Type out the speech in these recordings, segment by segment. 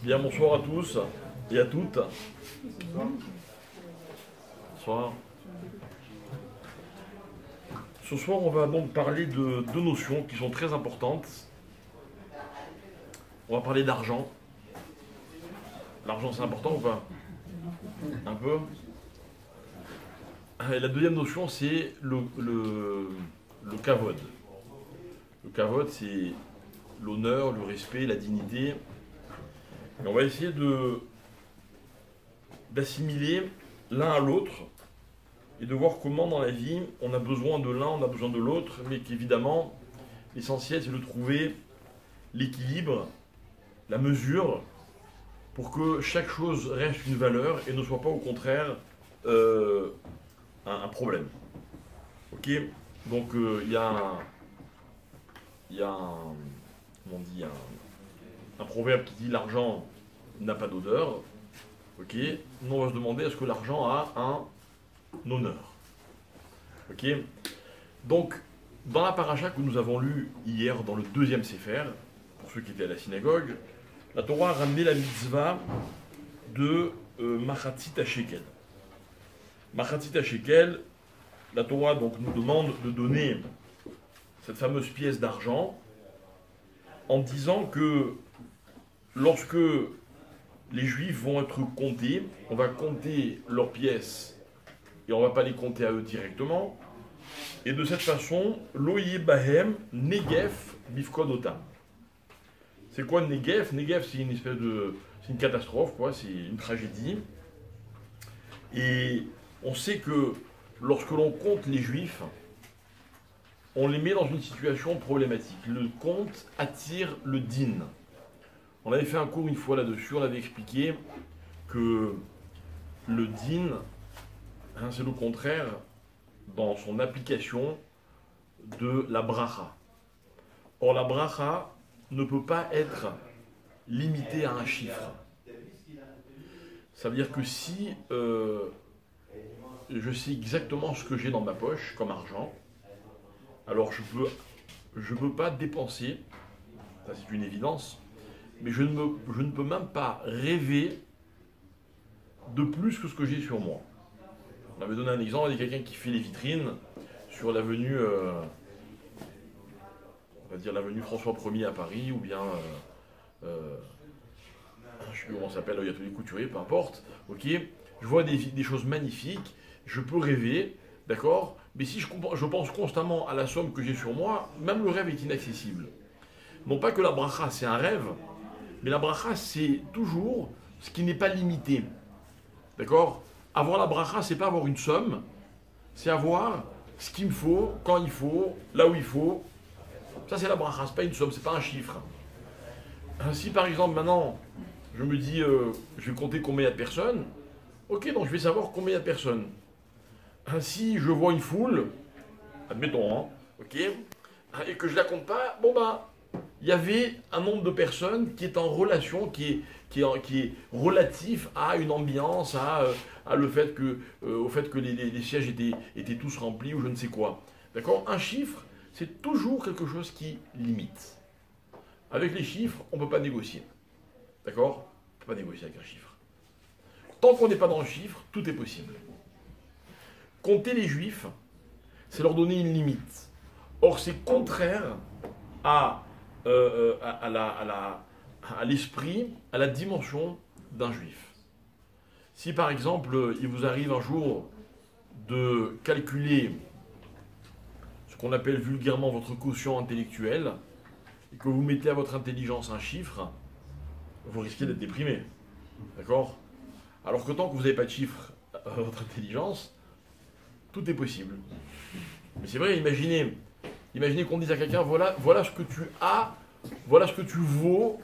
Bien, bonsoir à tous et à toutes. Bonsoir. Ce soir, on va donc parler de deux notions qui sont très importantes. On va parler d'argent. L'argent, c'est important ou pas? Un peu. Et la deuxième notion, c'est le kavod. Le kavod, c'est l'honneur, le respect, la dignité. Et on va essayer d'assimiler l'un à l'autre et de voir comment dans la vie on a besoin de l'un, on a besoin de l'autre, mais qu'évidemment l'essentiel c'est de trouver l'équilibre, la mesure, pour que chaque chose reste une valeur et ne soit pas au contraire un problème. Ok. Donc il y a comment on dit, un proverbe qui dit l'argent n'a pas d'odeur. Ok. Nous on va se demander est-ce que l'argent a un honneur. Ok. Donc dans la paracha que nous avons lue hier dans le deuxième Sefer, pour ceux qui étaient à la synagogue, la Torah a ramené la mitzvah de Machatzit HaShekel. Machatzit HaShekel, la Torah donc nous demande de donner cette fameuse pièce d'argent en disant que lorsque les Juifs vont être comptés, on va compter leurs pièces et on ne va pas les compter à eux directement. Et de cette façon, Loye Bahem Negef Bifkod Otam. C'est quoi Negef? Negef, c'est une espèce de. C'est une catastrophe, quoi, c'est une tragédie. Et on sait que lorsque l'on compte les Juifs, on les met dans une situation problématique. Le compte attire le din. On avait fait un cours une fois là-dessus, on avait expliqué que le din, c'est le contraire dans son application de la bracha. Or la bracha ne peut pas être limitée à un chiffre. Ça veut dire que si je sais exactement ce que j'ai dans ma poche comme argent, alors je peux pas dépenser, ça c'est une évidence, mais je ne peux même pas rêver de plus que ce que j'ai sur moi. On avait donné un exemple, il y a quelqu'un qui fait les vitrines sur l'avenue, on va dire l'avenue François 1er à Paris, ou bien, je ne sais plus comment ça s'appelle, il y a tous les couturiers, peu importe, ok. Je vois des choses magnifiques, je peux rêver, d'accord, mais si je pense constamment à la somme que j'ai sur moi, même le rêve est inaccessible. Non pas que la bracha c'est un rêve, mais la bracha c'est toujours ce qui n'est pas limité, d'accord. Avoir la bracha, c'est pas avoir une somme, c'est avoir ce qu'il me faut, quand il faut, là où il faut. Ça, c'est la bracha, c'est pas une somme, c'est pas un chiffre. Si par exemple, maintenant, je me dis, je vais compter combien il y a de personnes, ok, donc je vais savoir combien il y a de personnes. Si je vois une foule, admettons, ok, et que je la compte pas, bon bah, il y avait un nombre de personnes qui est en relation, qui est relatif à une ambiance, au fait que les sièges étaient tous remplis ou je ne sais quoi. D'accord. Un chiffre, c'est toujours quelque chose qui limite. Avec les chiffres, on ne peut pas négocier. D'accord. On ne peut pas négocier avec un chiffre. Tant qu'on n'est pas dans le chiffre, tout est possible. Compter les Juifs, c'est leur donner une limite. Or, c'est contraire à l'esprit, à la dimension d'un Juif. Si par exemple, il vous arrive un jour de calculer ce qu'on appelle vulgairement votre quotient intellectuel, et que vous mettez à votre intelligence un chiffre, vous risquez d'être déprimé. D'accord? Alors que tant que vous n'avez pas de chiffre à votre intelligence, tout est possible. Mais c'est vrai, imaginez qu'on dise à quelqu'un, voilà ce que tu as, voilà ce que tu vaux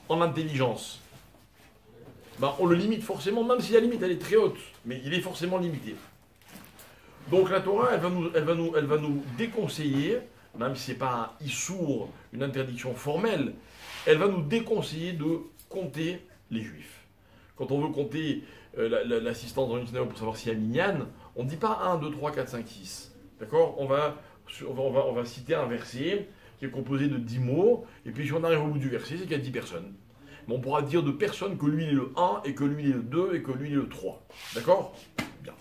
en intelligence. Ben, on le limite forcément, même si la limite elle est très haute, mais il est forcément limité. Donc la Torah, elle va nous déconseiller, même si ce n'est pas un issour, une interdiction formelle, elle va nous déconseiller de compter les Juifs. Quand on veut compter l'assistance dans une synagogue pour savoir s'il y a minyan, on ne dit pas 1, 2, 3, 4, 5, 6. D'accord. On va citer un verset qui est composé de 10 mots, et puis si on arrive au bout du verset, c'est qu'il y a 10 personnes. Mais on pourra dire de personne que lui il est le 1 et que lui il est le 2 et que lui il est le 3. D'accord? Bien.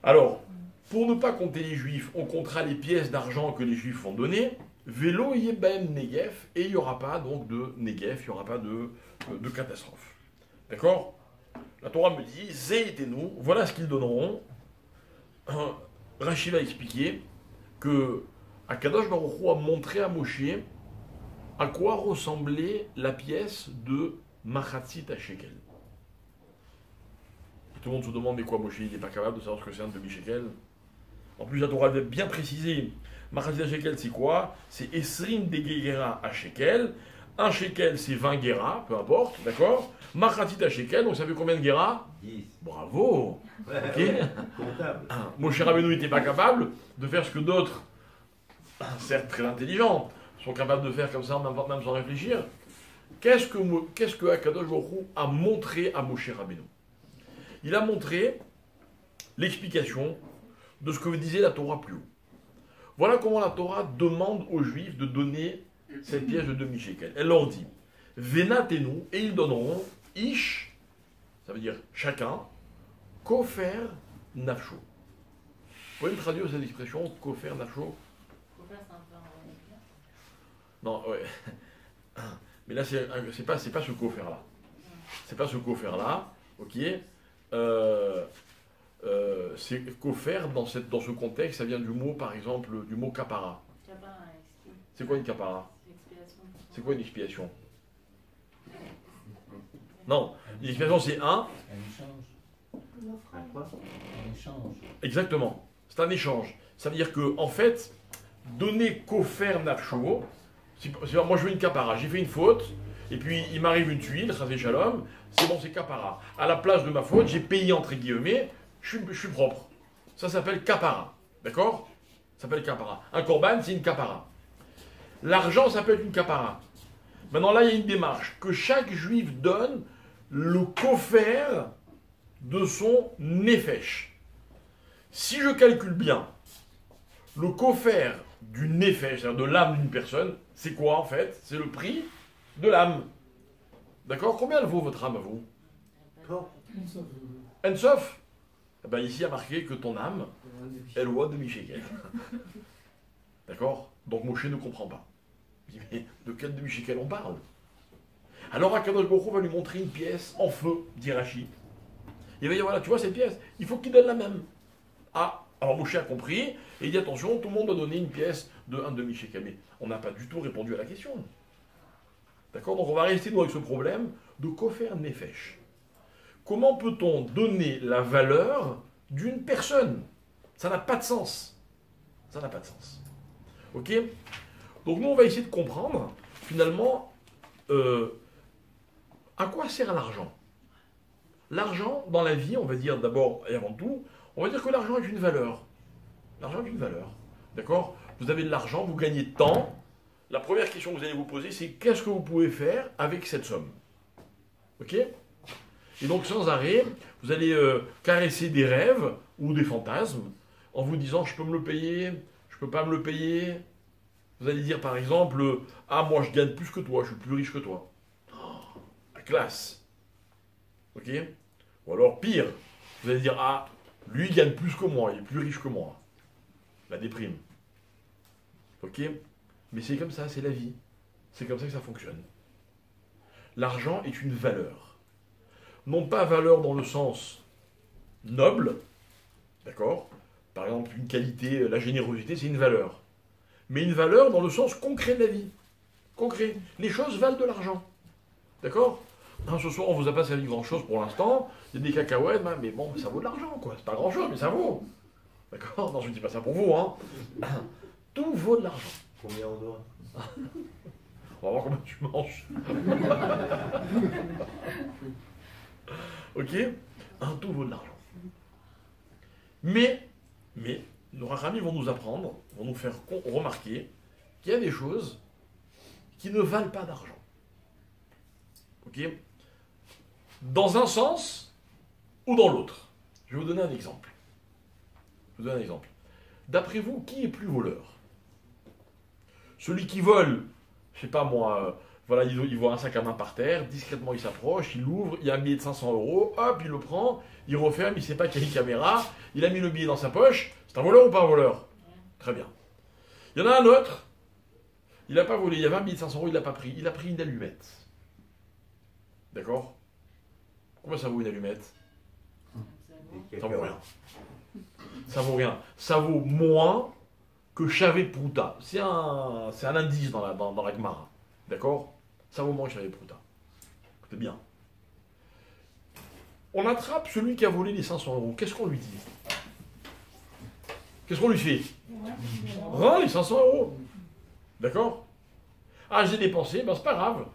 Alors, pour ne pas compter les juifs, on comptera les pièces d'argent que les juifs vont donner. Vélo yebem negef, et il n'y aura pas donc de negef, il n'y aura pas de catastrophe. D'accord? La Torah me dit, Zéitenu, voilà ce qu'ils donneront. Rachid va expliquer que Akadosh Baruch Hu a montré à Moshe à quoi ressemblait la pièce de Machatzit à Shekel. Et tout le monde se demande, mais quoi, Moshe, il n'est pas capable de savoir ce que c'est un demi-shekel? En plus, la Torah avait bien précisé, Machatzit à Shekel, c'est quoi? C'est Esrim de Gegera à Shekel. Un shekel, c'est 20 guéras, peu importe, d'accord? Machatzit à shekel, donc ça fait combien de guéras? 10. Bravo! Ouais, Ok? ouais, comptable. Moshe Rabbeinu n'était pas capable de faire ce que d'autres, certes très intelligents, sont capables de faire comme ça, même sans réfléchir. Qu'est-ce que Akadosh Baruch Hu a montré à Moshe Rabbeinu? Il a montré l'explication de ce que disait la Torah plus haut. Voilà comment la Torah demande aux Juifs de donner cette pièce de demi-shekel. Elle leur dit, Venatenu, et ils donneront, Ish, ça veut dire chacun, Kofer Nafsho. Vous pouvez me traduire cette expression, Kofer Nafsho? Kofer, c'est un peu un... Non, ouais. Mais là, c'est pas ce Kofer-là. C'est pas ce Kofer-là, ok? C'est Kofer, dans ce contexte, ça vient du mot, par exemple, du mot kapara. Kapara, expiation. C'est quoi une kapara? C'est quoi une expiation? Non, une expiation c'est un. Un échange. Quoi? Un échange. Exactement, c'est un échange. Ça veut dire que, en fait, donner kofer nafsho, moi je veux une kapara, j'ai fait une faute, et puis il m'arrive une tuile, chasé shalom, c'est bon, c'est kapara. À la place de ma faute, j'ai payé entre guillemets, je suis propre. Ça s'appelle kapara, d'accord? Ça s'appelle kapara. Un korban, c'est une kapara. L'argent, ça peut être une kapara. Maintenant, là, il y a une démarche. Que chaque juif donne le kofer de son nefesh. Si je calcule bien, le kofer du nefesh, c'est-à-dire de l'âme d'une personne, c'est quoi en fait? C'est le prix de l'âme. D'accord? Combien elle vaut votre âme à vous? Bon. Ensof? Eh ben, ici, il y a marqué que ton âme, elle vaut demi-shekel. D'accord? Donc Moshe ne comprend pas. Il dit, mais de quel demi-shekel on parle? Alors Akadosh Baruch Hu va lui montrer une pièce en feu, dit Rachid. Il va dire, voilà, tu vois cette pièce, il faut qu'il donne la même. Ah, alors Moshe a compris, et il dit, attention, tout le monde doit donner une pièce de un demi-shekel. Mais on n'a pas du tout répondu à la question. D'accord? Donc on va rester nous avec ce problème de kofer nefesh. Comment peut-on donner la valeur d'une personne? Ça n'a pas de sens. Ça n'a pas de sens. Ok? Donc nous, on va essayer de comprendre, finalement, à quoi sert l'argent? L'argent, dans la vie, on va dire d'abord et avant tout, on va dire que l'argent est une valeur. L'argent est une valeur. D'accord? Vous avez de l'argent, vous gagnez de temps. La première question que vous allez vous poser, c'est qu'est-ce que vous pouvez faire avec cette somme? Ok? Et donc, sans arrêt, vous allez caresser des rêves ou des fantasmes en vous disant, je peux me le payer, je peux pas me le payer. Vous allez dire, par exemple, ah, moi, je gagne plus que toi, je suis plus riche que toi. Oh, la classe. Ok? Ou alors, pire, vous allez dire, ah, lui, il gagne plus que moi, il est plus riche que moi. La déprime. Ok? Mais c'est comme ça, c'est la vie. C'est comme ça que ça fonctionne. L'argent est une valeur. Non pas valeur dans le sens noble, d'accord? Par exemple, une qualité, la générosité, c'est une valeur. Mais une valeur dans le sens concret de la vie. Concret. Les choses valent de l'argent. D'accord? Ce soir, on vous a pas servi grand-chose pour l'instant. Il y a des cacahuètes, mais bon, ça vaut de l'argent, quoi. C'est pas grand-chose, mais ça vaut. D'accord? Non, je ne dis pas ça pour vous, hein. Tout vaut de l'argent. Combien on doit? On va voir comment tu manges. Ok? Tout vaut de l'argent. Mais, nos rachamim vont nous apprendre, vont nous faire remarquer qu'il y a des choses qui ne valent pas d'argent. Ok? Dans un sens ou dans l'autre. Je vais vous donner un exemple. D'après vous, qui est plus voleur? Celui qui vole, je sais pas moi, Voilà, il voit un sac à main par terre, discrètement il s'approche, il l'ouvre, il y a un billet de 500 euros, hop, il le prend, il referme, il ne sait pas qu'il y a une caméra, il a mis le billet dans sa poche. C'est un voleur ou pas un voleur? Très bien. Il y en a un autre, il n'a pas volé, il y avait un billet de 500 euros, il ne l'a pas pris, il a pris une allumette. D'accord? Combien ça vaut une allumette? Ça vaut rien. Ça vaut rien. Ça vaut moins que Chavé Prouta. C'est un indice dans la Gemara. D'accord? Ça vaut moins que Chavé Prouta. Écoutez bien. On attrape celui qui a volé les 500 euros. Qu'est-ce qu'on lui dit? Qu'est-ce qu'on lui fait? Rends les 500 euros. D'accord? Ah, j'ai dépensé, ben c'est pas grave.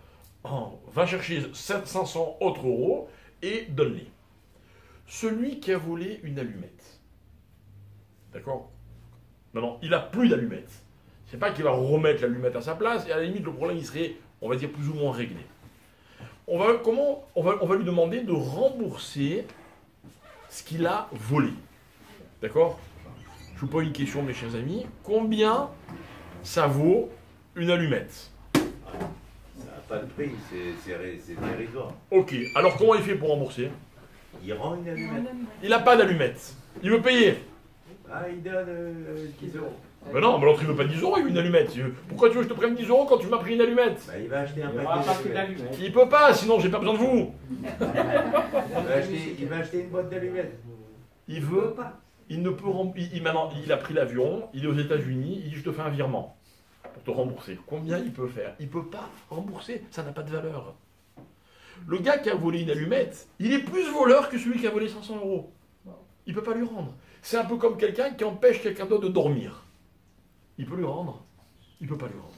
Oh, va chercher 500 autres euros et donne-les. Celui qui a volé une allumette. D'accord? Non, il n'a plus d'allumette. C'est pas qu'il va remettre l'allumette à sa place, et à la limite, le problème, il serait, on va dire, plus ou moins réglé. On va lui demander de rembourser ce qu'il a volé. D'accord? Je vous pose une question, mes chers amis. Combien ça vaut une allumette? Ça n'a pas de prix, c'est dérisoire. Ok, alors comment il fait pour rembourser? Il rend une allumette. Il n'a pas d'allumette. Il veut payer. Ah, il donne 10 euros. Ben non, mais l'autre il veut pas 10 euros, il veut une allumette. Pourquoi tu veux que je te prenne 10 euros quand tu m'as pris une allumette? Bah, il va acheter un Il n'y aura pas paquet que d'allumettes. d'allumettes. Il peut pas, sinon j'ai pas besoin de vous. Il va acheter une boîte d'allumettes. Il veut, il ne peut maintenant, il a pris l'avion, il est aux États-Unis, il dit je te fais un virement pour te rembourser. Combien il peut faire? Il peut pas rembourser, ça n'a pas de valeur. Le gars qui a volé une allumette, il est plus voleur que celui qui a volé 500 euros. Il peut pas lui rendre. C'est un peu comme quelqu'un qui empêche quelqu'un d'autre de dormir. Il peut lui rendre? Il peut pas lui rendre.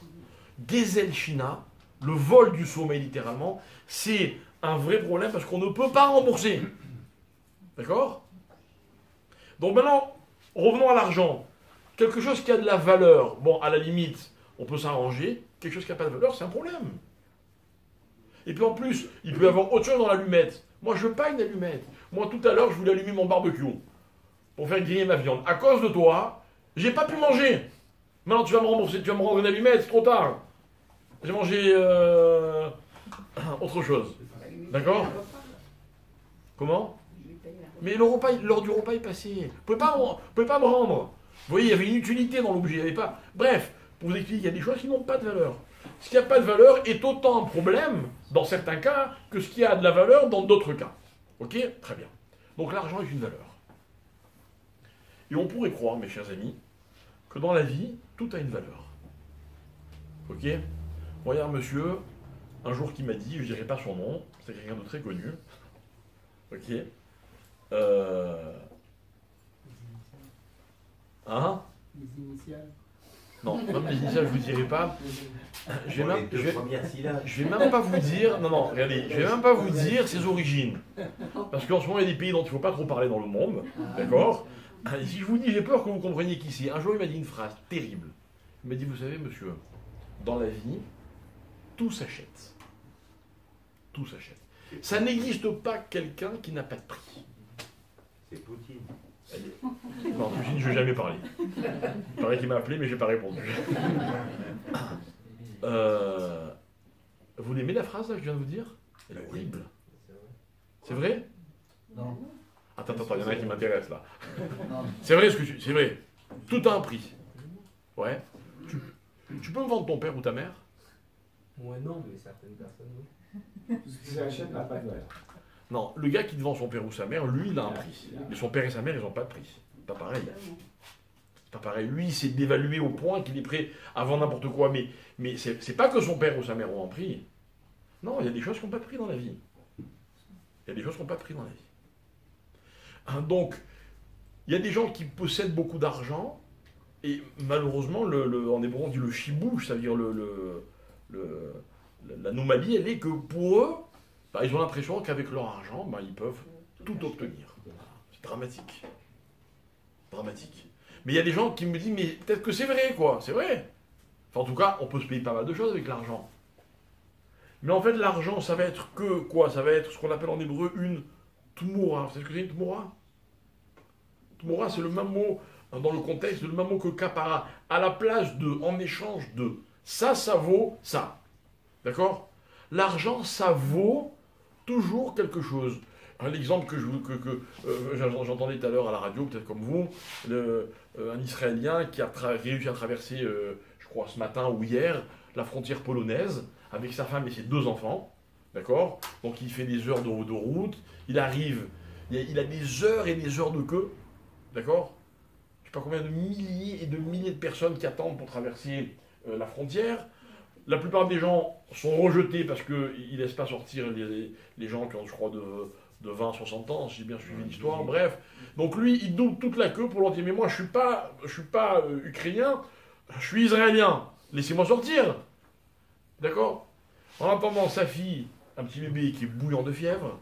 Gezel Shina, le vol du sommeil littéralement, c'est un vrai problème parce qu'on ne peut pas rembourser. D'accord? Donc maintenant, revenons à l'argent. Quelque chose qui a de la valeur, bon, à la limite, on peut s'arranger. Quelque chose qui n'a pas de valeur, c'est un problème. Et puis en plus, il peut y avoir autre chose dans l'allumette. Moi, je veux pas une allumette. Moi, tout à l'heure, je voulais allumer mon barbecue pour faire griller ma viande. À cause de toi, j'ai pas pu manger. Maintenant, tu vas me rembourser, tu vas me rendre une allumette, c'est trop tard. J'ai mangé autre chose. D'accord? Comment? Mais l'heure du repas est passé. Vous pouvez pas me rendre. Vous voyez, il y avait une utilité dans l'objet. Il y avait pas. Bref, pour vous expliquer, il y a des choses qui n'ont pas de valeur. Ce qui n'a pas de valeur est autant un problème, dans certains cas, que ce qui a de la valeur dans d'autres cas. Ok? Très bien. Donc l'argent est une valeur. Et on pourrait croire, mes chers amis, que dans la vie, tout a une valeur. Ok? Moi, il y a un monsieur, un jour, qui m'a dit, je ne dirai pas son nom, c'est quelqu'un de très connu. Ok? Hein? Les initiales. Non, même les initiales, je ne vous dirai pas. Je vais Les deux premières syllabes. vais même pas vous dire, non, regardez, je vais même pas vous dire ses origines. Parce qu'en ce moment, il y a des pays dont il ne faut pas trop parler dans le monde, d'accord? Et si je vous dis, j'ai peur que vous compreniez qui c'est. Un jour, il m'a dit une phrase terrible. Il m'a dit, vous savez, monsieur, dans la vie, tout s'achète. Tout s'achète. Ça n'existe pas quelqu'un qui n'a pas de prix. C'est Poutine. Non, Poutine, je ne vais jamais parler. Il paraît qu'il m'a appelé, mais je n'ai pas répondu. Vous l'aimez la phrase là, que je viens de vous dire? Elle est horrible. C'est vrai? Non. Attends, il y en a un qui m'intéresse là. Non. C'est vrai ce que c'est vrai. Tout a un prix. Ouais. Tu peux me vendre ton père ou ta mère? Moi non, mais certaines personnes oui. Tout ce qui s'achète n'a pas de valeur. Non, le gars qui te vend son père ou sa mère, lui, il a un prix. Mais son père et sa mère, ils n'ont pas de prix. C'est pas pareil. C'est pas pareil. Lui, il s'est dévalué au point qu'il est prêt à vendre n'importe quoi. Mais c'est pas que son père ou sa mère ont un prix. Non, il y a des choses qui n'ont pas de prix dans la vie. Il y a des choses qui n'ont pas de prix dans la vie. Hein, donc, il y a des gens qui possèdent beaucoup d'argent, et malheureusement, en hébreu, on dit le chibouche, c'est-à-dire l'anomalie, elle est que pour eux, bah, ils ont l'impression qu'avec leur argent, bah, ils peuvent tout obtenir. C'est dramatique. Dramatique. Mais il y a des gens qui me disent, mais peut-être que c'est vrai, quoi. C'est vrai. Enfin, en tout cas, on peut se payer pas mal de choses avec l'argent. Mais en fait, l'argent, ça va être que quoi? Ça va être ce qu'on appelle en hébreu une tmoura. Vous savez ce que c'est une tmoura? Tmoura, c'est le même mot, dans le contexte, le même mot que kapara. À la place de, en échange de. Ça vaut ça. D'accord? L'argent, ça vaut toujours quelque chose. L'exemple j'entendais tout à l'heure à la radio, peut-être comme vous, un Israélien qui a réussi à traverser, je crois ce matin ou hier, la frontière polonaise avec sa femme et ses 2 enfants. D'accord? Donc il fait des heures de route, il arrive, il a des heures et des heures de queue. D'accord? Je ne sais pas combien de milliers et de milliers de personnes qui attendent pour traverser la frontière. La plupart des gens sont rejetés parce qu'ils ne laissent pas sortir les gens qui ont, je crois, de 20 à 60 ans, si j'ai bien suivi l'histoire, bref. Donc lui, il double toute la queue pour leur dire, mais moi, je suis pas ukrainien, je suis israélien, laissez-moi sortir. D'accord? En attendant, sa fille, un petit bébé qui est bouillant de fièvre,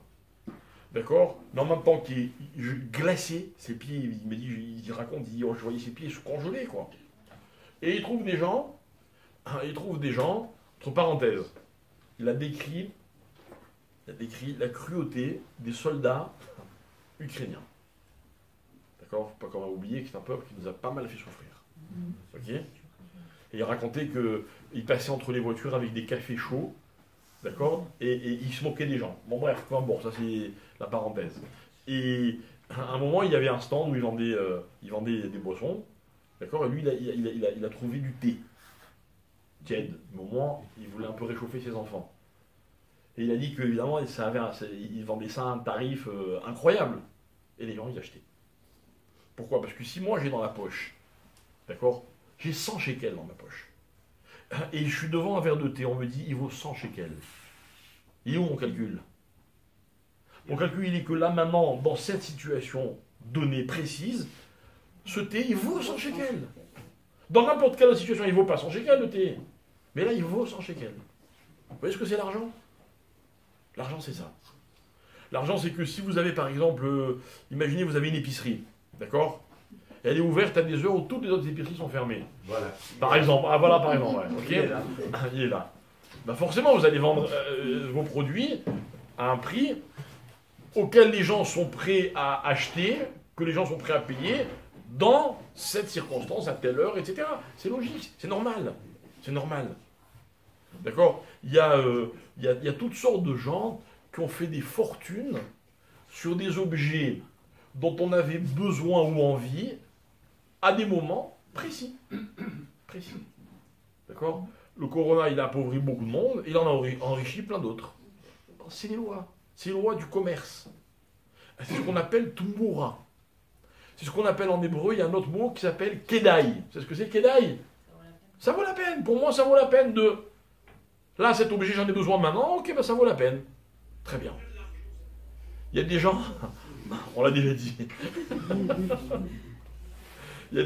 d'accord? Mais en même temps qui est glacé, ses pieds, il me dit, il raconte, il dit, oh, je voyais ses pieds congelés, quoi. Et il trouve des gens, entre parenthèses, il a décrit la cruauté des soldats ukrainiens. D'accord? Faut pas qu'on va oublier que c'est un peuple qui nous a pas mal fait souffrir. Ok? Et il racontait qu'il passait entre les voitures avec des cafés chauds, d'accord? Et il se moquait des gens. Bon bref, bon, ça c'est la parenthèse. Et à un moment, il y avait un stand où il vendait des boissons, d'accord? Et lui, il a trouvé du thé. Tiède. Au moment, il voulait un peu réchauffer ses enfants. Et il a dit qu'évidemment, il vendait ça à un tarif incroyable. Et les gens, ils achetaient. Pourquoi? Parce que si moi, j'ai dans la poche, d'accord, j'ai 100 shekels dans ma poche, et je suis devant un verre de thé, on me dit, il vaut 100 shekels. Il est où mon calcul? Mon calcul, il est que là, maintenant, dans cette situation donnée, précise, ce thé, il vaut 100 shekels. Dans n'importe quelle situation, il ne vaut pas 100 shekels, le thé. Mais là, il vaut 100 shekels. Vous voyez ce que c'est l'argent? L'argent, c'est ça. L'argent, c'est que si vous avez, par exemple, imaginez, vous avez une épicerie, d'accord? Elle est ouverte à des heures où toutes les autres épiceries sont fermées. Voilà. Par exemple. Ah, voilà, par exemple, ouais. Ok. Il est là. Il est là. Ben forcément, vous allez vendre vos produits à un prix auquel les gens sont prêts à acheter, que les gens sont prêts à payer, dans cette circonstance, à telle heure, etc. C'est logique, c'est normal. C'est normal. D'accord? Il y a toutes sortes de gens qui ont fait des fortunes sur des objets dont on avait besoin ou envie à des moments précis. Précis. D'accord? Le corona, il a appauvri beaucoup de monde, et il en a enrichi plein d'autres. C'est les lois. C'est les lois du commerce. C'est ce qu'on appelle Tumura. C'est ce qu'on appelle en hébreu, il y a un autre mot qui s'appelle Kedai. C'est ce que c'est Kedai? Ça vaut la peine. Pour moi, ça vaut la peine de... Là, cet objet, j'en ai besoin maintenant. Ok, ben ça vaut la peine. Très bien. Il y a des gens... On l'a déjà dit. Il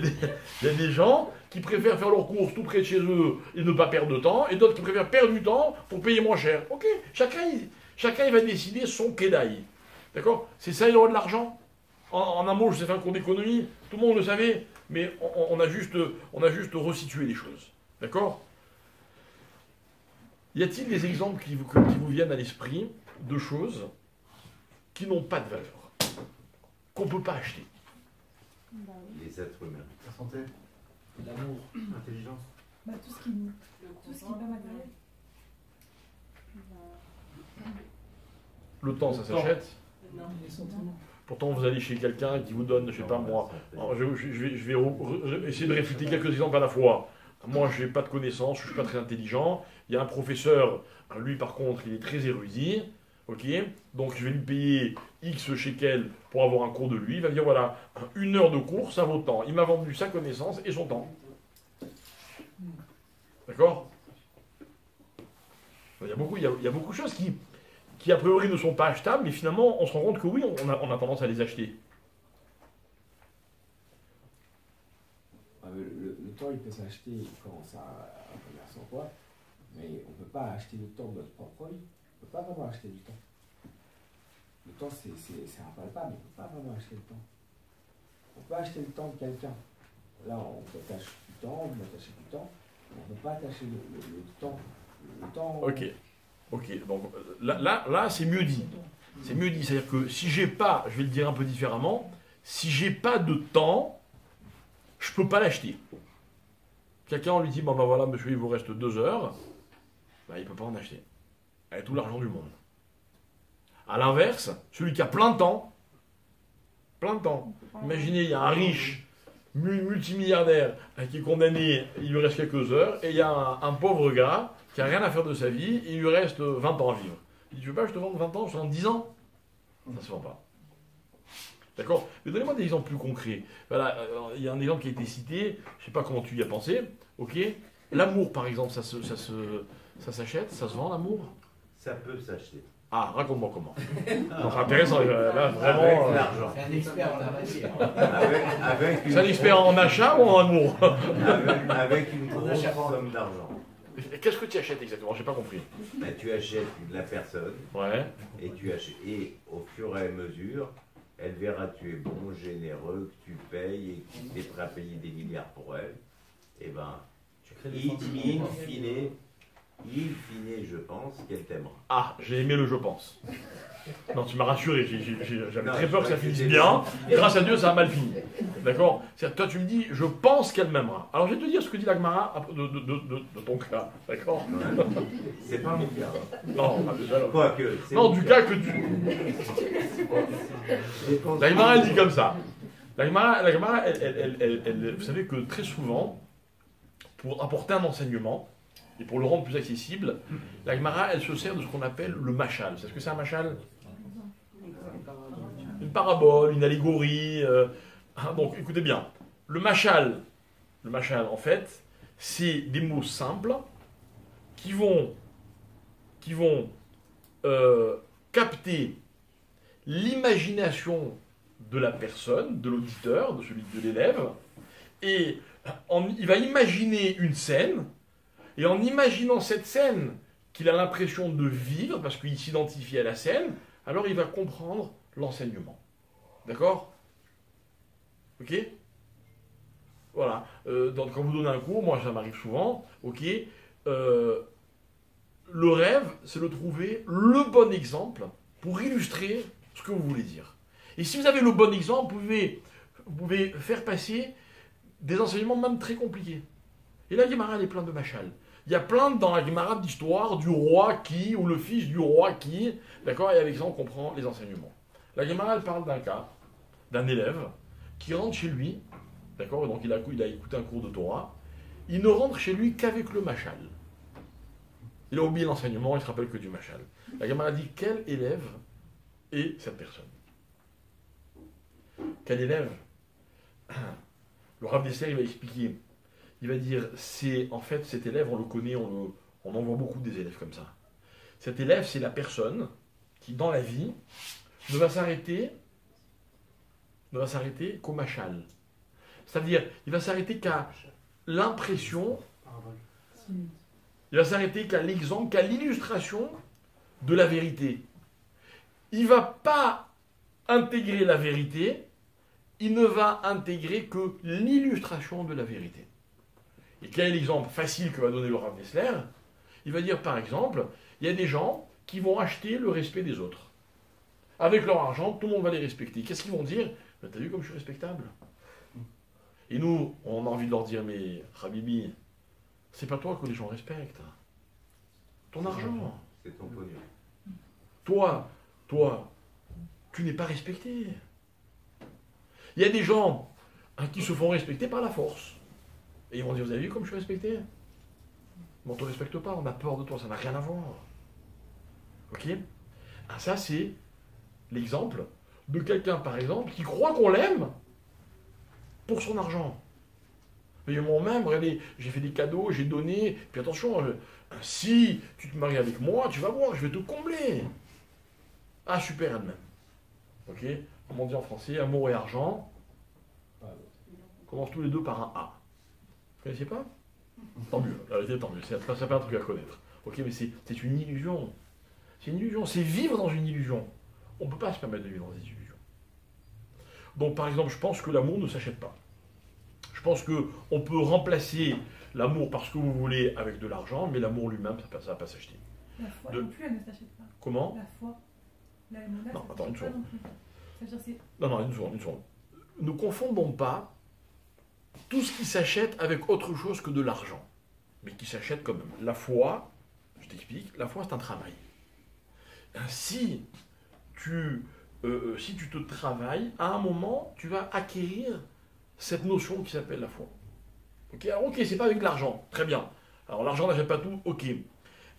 y a des gens qui préfèrent faire leurs courses tout près de chez eux et ne pas perdre de temps, et d'autres qui préfèrent perdre du temps pour payer moins cher. Ok, chacun il va décider son Kedai. D'accord? C'est ça les lois de l'argent. En un mot, je sais faire un cours d'économie, tout le monde le savait, mais on a juste resitué les choses. D'accord? Y a-t-il des exemples qui vous viennent à l'esprit de choses qui n'ont pas de valeur, qu'on ne peut pas acheter? Les êtres humains. La santé, L'amour. l'intelligence. Bah, tout ce qui est pas matériel. Le temps, ça s'achète. Non. Les sentiments. Pourtant, vous allez chez quelqu'un qui vous donne, je sais pas moi, je vais essayer de réfuter quelques exemples à la fois. Moi, je n'ai pas de connaissances, je ne suis pas très intelligent. Il y a un professeur, lui par contre, il est très érudit. Ok, donc je vais lui payer X shekels pour avoir un cours de lui. Il va me dire voilà, 1 heure de cours, ça vaut tant. Il m'a vendu sa connaissance et son temps. D'accord? Il y a beaucoup de choses qui a priori ne sont pas achetables, mais finalement on se rend compte que oui, on a tendance à les acheter. Le temps, il peut s'acheter quand ça un commerce en quoi, mais on ne peut pas acheter le temps de notre propre vie. On ne peut pas vraiment acheter du temps. Le temps, c'est impalpable, on ne peut pas vraiment acheter le temps. On peut acheter le temps de quelqu'un. Là, on t'attache du temps, on t'attache du temps, mais on ne peut pas attacher le temps. Le temps. Ok, donc là c'est mieux dit. C'est mieux dit, c'est-à-dire que si j'ai pas, je vais le dire un peu différemment, si j'ai pas de temps, je peux pas l'acheter. Quelqu'un, on lui dit, bon ben voilà, monsieur, il vous reste 2 heures. ben, il ne peut pas en acheter. Avec tout l'argent du monde. À l'inverse, celui qui a plein de temps, imaginez, il y a un riche, multimilliardaire, qui est condamné, il lui reste quelques heures, et il y a un pauvre gars qui n'a rien à faire de sa vie, il lui reste 20 ans à vivre. Il dit, tu veux pas, je te vends 20 ans, je te vends 10 ans. Ça ne se vend pas. D'accord? Mais donnez-moi des exemples plus concrets. Voilà, il y a un exemple qui a été cité, je ne sais pas comment tu y as pensé, ok? L'amour, par exemple, ça s'achète, ça se vend, l'amour? Ça peut s'acheter. Ah, raconte-moi comment. Non, c'est intéressant, là, Avec vraiment... l'argent. C'est un expert en la matière. Avec C'est un expert en achat ou en amour? avec une grosse somme d'argent. Qu'est-ce que tu achètes exactement? J'ai pas compris. Ben, tu achètes la personne Ouais. et tu achètes. Et au fur et à mesure, elle verra que tu es bon, généreux, que tu payes et que tu es prêt à payer des milliards pour elle. Et ben, in fine, je pense qu'elle t'aimera. Ah, j'ai aimé le je pense. Non, tu m'as rassuré, j'avais Non, très peur que ça finisse c'était- bien. Grâce à Dieu, ça a mal fini. D'accord? C'est-à-dire, toi, tu me dis, je pense qu'elle m'aimera. Alors, je vais te dire ce que dit la Gemara de ton cas. D'accord? C'est pas mon cas. Non, déjà, non. Quoique. c'est Non, mon du cas que tu. La Gemara, elle dit comme ça. La Gemara, vous savez que très souvent, pour apporter un enseignement, et pour le rendre plus accessible, la Gemara, elle se sert de ce qu'on appelle le machal. C'est ce que c'est un machal? Une parabole, une allégorie. Donc, écoutez bien. Le machal, en fait, c'est des mots simples qui vont capter l'imagination de la personne, de l'auditeur, de celui de l'élève, et il va imaginer une scène, et en imaginant cette scène qu'il a l'impression de vivre, parce qu'il s'identifie à la scène, alors il va comprendre l'enseignement. D'accord? Ok? Voilà. Donc, quand vous donnez un cours, moi ça m'arrive souvent, ok? Le rêve, c'est de trouver le bon exemple pour illustrer ce que vous voulez dire. Et si vous avez le bon exemple, vous pouvez faire passer des enseignements même très compliqués. Et la Gemara, elle est pleine de machal. Il y a plein dans la Gemara d'histoires du roi qui, ou le fils du roi qui, d'accord, et avec ça on comprend les enseignements. La Gemara, elle parle d'un cas, d'un élève, qui rentre chez lui, d'accord, donc il a écouté un cours de Torah, il ne rentre chez lui qu'avec le machal. Il a oublié l'enseignement, il se rappelle que du machal. La Gemara dit, quel élève est cette personne? Quel élève? Le Rav Dessler, il va expliquer. Il va dire, en fait, cet élève, on le connaît, on en voit beaucoup des élèves comme ça. Cet élève, c'est la personne qui, dans la vie, ne va s'arrêter qu'au machal. C'est-à-dire, il va s'arrêter qu'à l'impression, il va s'arrêter qu'à l'exemple, qu'à l'illustration de la vérité. Il ne va pas intégrer la vérité, il ne va intégrer que l'illustration de la vérité. Et quel est l'exemple facile que va donner le Rav Dessler? Il va dire par exemple, il y a des gens qui vont acheter le respect des autres. Avec leur argent, tout le monde va les respecter. Qu'est-ce qu'ils vont dire? T'as vu comme je suis respectable? Et nous, on a envie de leur dire, mais Habibi, c'est pas toi que les gens respectent. Ton argent. C'est ton pognon. Toi, tu n'es pas respecté. Il y a des gens qui se font respecter par la force. Et ils vont dire, vous avez vu comme je suis respecté? Mais on ne te respecte pas, on a peur de toi, ça n'a rien à voir. Ok? Ah, ça, c'est l'exemple de quelqu'un, par exemple, qui croit qu'on l'aime pour son argent. Mais moi-même, regardez, j'ai fait des cadeaux, j'ai donné, puis attention, si tu te maries avec moi, tu vas voir, je vais te combler. Ah, super, elle-même. Ok? Comme on dit en français, amour et argent commencent tous les deux par un A. Vous connaissez pas? Tant mieux, la vérité, tant mieux, ça fait un truc à connaître. Ok, mais c'est une illusion. C'est une illusion, c'est vivre dans une illusion. On ne peut pas se permettre de vivre dans des illusions. Donc, par exemple, je pense que l'amour ne s'achète pas. Je pense qu'on peut remplacer l'amour parce que vous voulez avec de l'argent, mais l'amour lui-même, ça ne va pas s'acheter. La foi non plus, elle ne s'achète pas. Comment? La foi. La monnaie, Non, attends, une seconde. C'est-à-dire c'est... Non, une seconde. Ne confondons pas tout ce qui s'achète avec autre chose que de l'argent. Mais qui s'achète quand même. La foi, je t'explique, la foi c'est un travail. Si tu te travailles, à un moment, tu vas acquérir cette notion qui s'appelle la foi. Ok, alors ok, c'est pas avec de l'argent, très bien. Alors l'argent n'achète pas tout, ok. Mais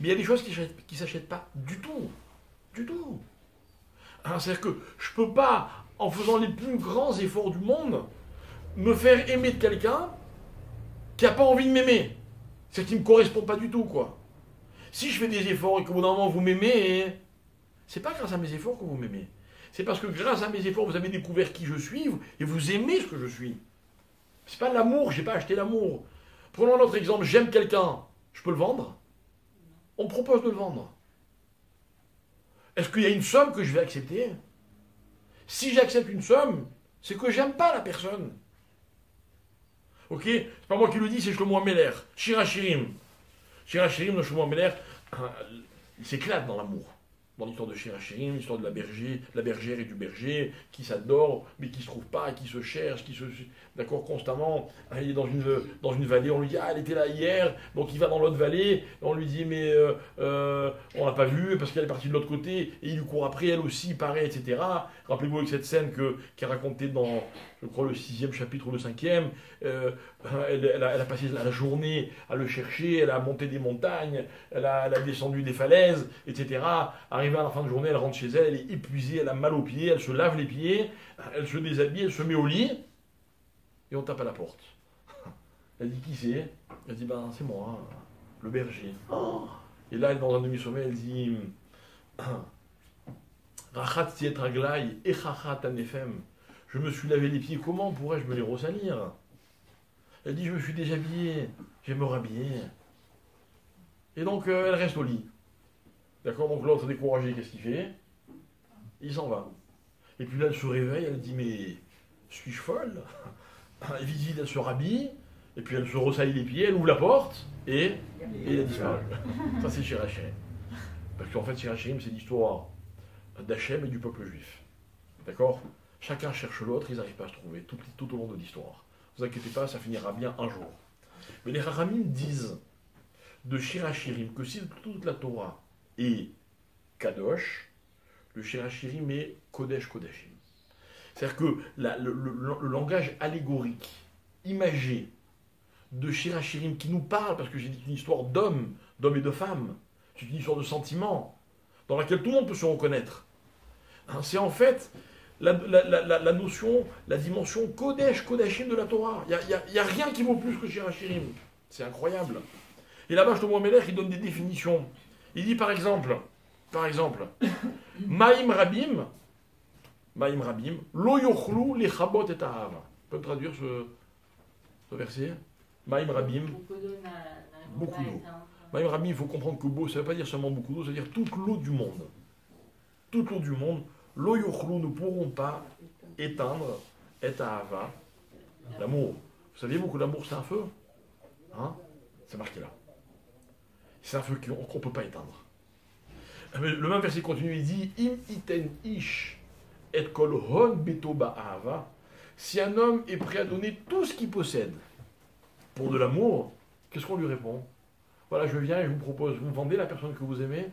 il y a des choses qui ne s'achètent pas du tout. Du tout. Hein, c'est-à-dire que je peux pas, en faisant les plus grands efforts du monde, me faire aimer de quelqu'un qui n'a pas envie de m'aimer. C'est qui ne me correspond pas du tout, quoi. Si je fais des efforts et qu'au bout d'un moment vous m'aimez, c'est pas grâce à mes efforts que vous m'aimez. C'est parce que grâce à mes efforts, vous avez découvert qui je suis et vous aimez ce que je suis. C'est pas l'amour, j'ai pas acheté l'amour. Prenons notre exemple, j'aime quelqu'un, je peux le vendre? On me propose de le vendre. Est-ce qu'il y a une somme que je vais accepter? Si j'accepte une somme, c'est que j'aime pas la personne. Ok? C'est pas moi qui le dis, c'est Shlomo Ameler. Shirachirim. Shirachirim, le Shlomo Ameler, il s'éclate dans l'amour. Dans l'histoire de Shirachirim, l'histoire de la bergère et du berger, qui s'adorent, mais qui ne se trouvent pas, qui se cherchent, d'accord, constamment. Il est dans une vallée, on lui dit, ah, elle était là hier, donc il va dans l'autre vallée, on lui dit, mais on l'a pas vue, parce qu'elle est partie de l'autre côté, et il lui court après, elle aussi, pareil, etc. Rappelez-vous avec cette scène qui est racontée dans, je crois, le 6e chapitre ou le 5e, elle a passé la journée à le chercher, elle a monté des montagnes, elle a descendu des falaises, etc. Arrivée à la fin de journée, elle rentre chez elle, elle est épuisée, elle a mal aux pieds, elle se lave les pieds, elle se déshabille, elle se met au lit, et on tape à la porte. Elle dit, qui c'est? Elle dit, ben c'est moi, le berger. Et là, elle est dans un demi-sommeil, elle dit, Rachat siet raglai, echachat anefem. Je me suis lavé les pieds, comment pourrais-je me les ressalir? Elle dit, je me suis déjà habillée, je vais me rhabiller. Et donc, elle reste au lit. D'accord, donc l'autre découragé, qu'est-ce qu'il fait? Il s'en va. Et puis là, elle se réveille, elle dit, mais suis-je folle? Elle visite, elle se rhabille, et puis elle se ressaille les pieds, elle ouvre la porte, et elle a disparu. Ça, c'est Shirachirim. Parce qu'en fait, Shirachirim, c'est l'histoire d'Hachem et du peuple juif. D'accord? Chacun cherche l'autre, ils n'arrivent pas à se trouver tout au long de l'histoire. Ne vous inquiétez pas, ça finira bien un jour. Mais les Rahamim disent de Shirachirim que si toute la Torah est Kadosh, le Shirachirim est Kodesh Kodashim. C'est-à-dire que le langage allégorique, imagé de Shirachirim qui nous parle, parce que j'ai dit une histoire d'hommes et de femmes, c'est une histoire de sentiments, dans laquelle tout le monde peut se reconnaître. Hein, c'est en fait la notion, la dimension Kodesh Kodashim de la Torah. Il n'y a rien qui vaut plus que Shirachirim. C'est incroyable. Et là-bas, Shlomo Ameler, il donne des définitions. Il dit par exemple, Maïm Rabim, Lo yochlu lechabot et ahava. On peut traduire ce verset? Maïm Rabim, beaucoup d'eau. Maïm Rabim, il faut comprendre que beau, ça ne veut pas dire seulement beaucoup d'eau, ça veut dire toute l'eau du monde. Toute l'eau du monde. Lo yochlu ne pourront pas éteindre et ahava, l'amour. Vous saviez-vous que l'amour c'est un feu? Hein? C'est marqué là. C'est un feu qu'on ne peut pas éteindre. Mais le même verset continue, il dit Im iten ish et kol hon beto ba'ava. Si un homme est prêt à donner tout ce qu'il possède pour de l'amour, qu'est-ce qu'on lui répond? Voilà, je viens et je vous propose, vous me vendez la personne que vous aimez?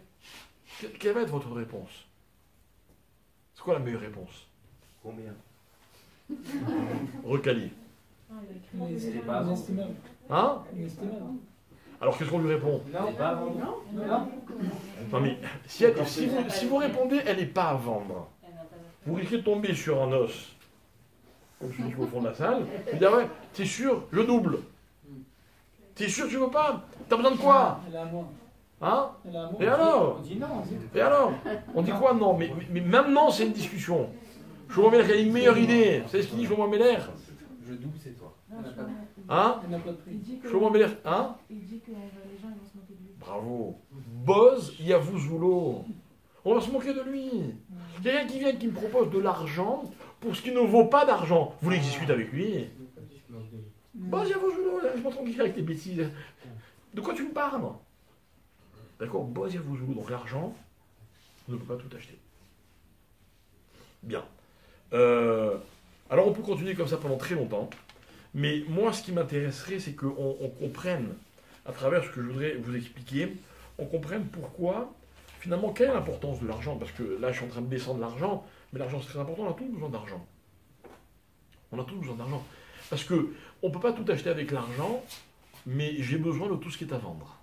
Quelle va être votre réponse? C'est quoi la meilleure réponse? Combien? Recalier. C'est pas inestimable. Hein? Inestimable. Alors qu'est-ce qu'on lui répond? C'est pas avant. Non mais si vous répondez, elle n'est pas à vendre. Vous risquez de tomber sur un os, comme celui qui est au fond de la salle. Vous dites, ah ouais, t'es sûr, je double. T'es sûr, tu veux pas? T'as besoin de quoi? Elle est à moi. Hein? Elle est à moi. Et alors? On dit non. Et alors? On dit quoi? Non, mais même non, c'est une discussion. Shlomo Ameler, il a une meilleure idée. Vous savez ce qu'il dit, Shlomo Ameler? Je double, c'est toi. Hein? Elle n'a pas de prix. Shlomo Ameler, hein? Il dit que les gens ils vont se moquer de lui. Bravo. Boz Yavuzoulo. On va se moquer de lui. Quelqu'un qui vient qui me propose de l'argent pour ce qui ne vaut pas d'argent. Vous voulez que je discute avec lui? Boz Yavuzoulo, je m'entends dire avec tes bêtises. De quoi tu me parles? D'accord, Boz Yavuzoulo. Donc l'argent, on ne peut pas tout acheter. Bien. Alors on peut continuer comme ça pendant très longtemps. Mais moi, ce qui m'intéresserait, c'est qu'on comprenne, à travers ce que je voudrais vous expliquer, on comprenne pourquoi, finalement, quelle est l'importance de l'argent. Parce que là, je suis en train de descendre l'argent, mais l'argent c'est très important, on a tous besoin d'argent. On a tous besoin d'argent. Parce qu'on ne peut pas tout acheter avec l'argent, mais j'ai besoin de tout ce qui est à vendre.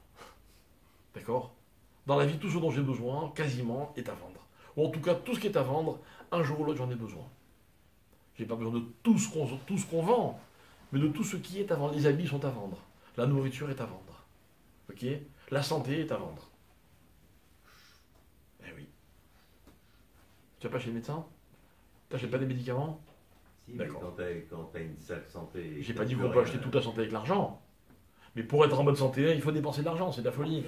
D'accord? Dans la vie, tout ce dont j'ai besoin, quasiment, est à vendre. Ou en tout cas, tout ce qui est à vendre, un jour ou l'autre, j'en ai besoin. Je n'ai pas besoin de tout ce qu'on vend, mais de tout ce qui est à vendre. Les habits sont à vendre. La nourriture est à vendre. Ok? La santé est à vendre. Eh oui. Tu vas pas chez le médecin? Tu n'achètes pas des médicaments? Si, mais D'accord. quand tu as une sale santé... J'ai pas dit qu'on peut acheter toute la santé avec l'argent. Mais pour être en bonne santé, il faut dépenser de l'argent, c'est de la folie.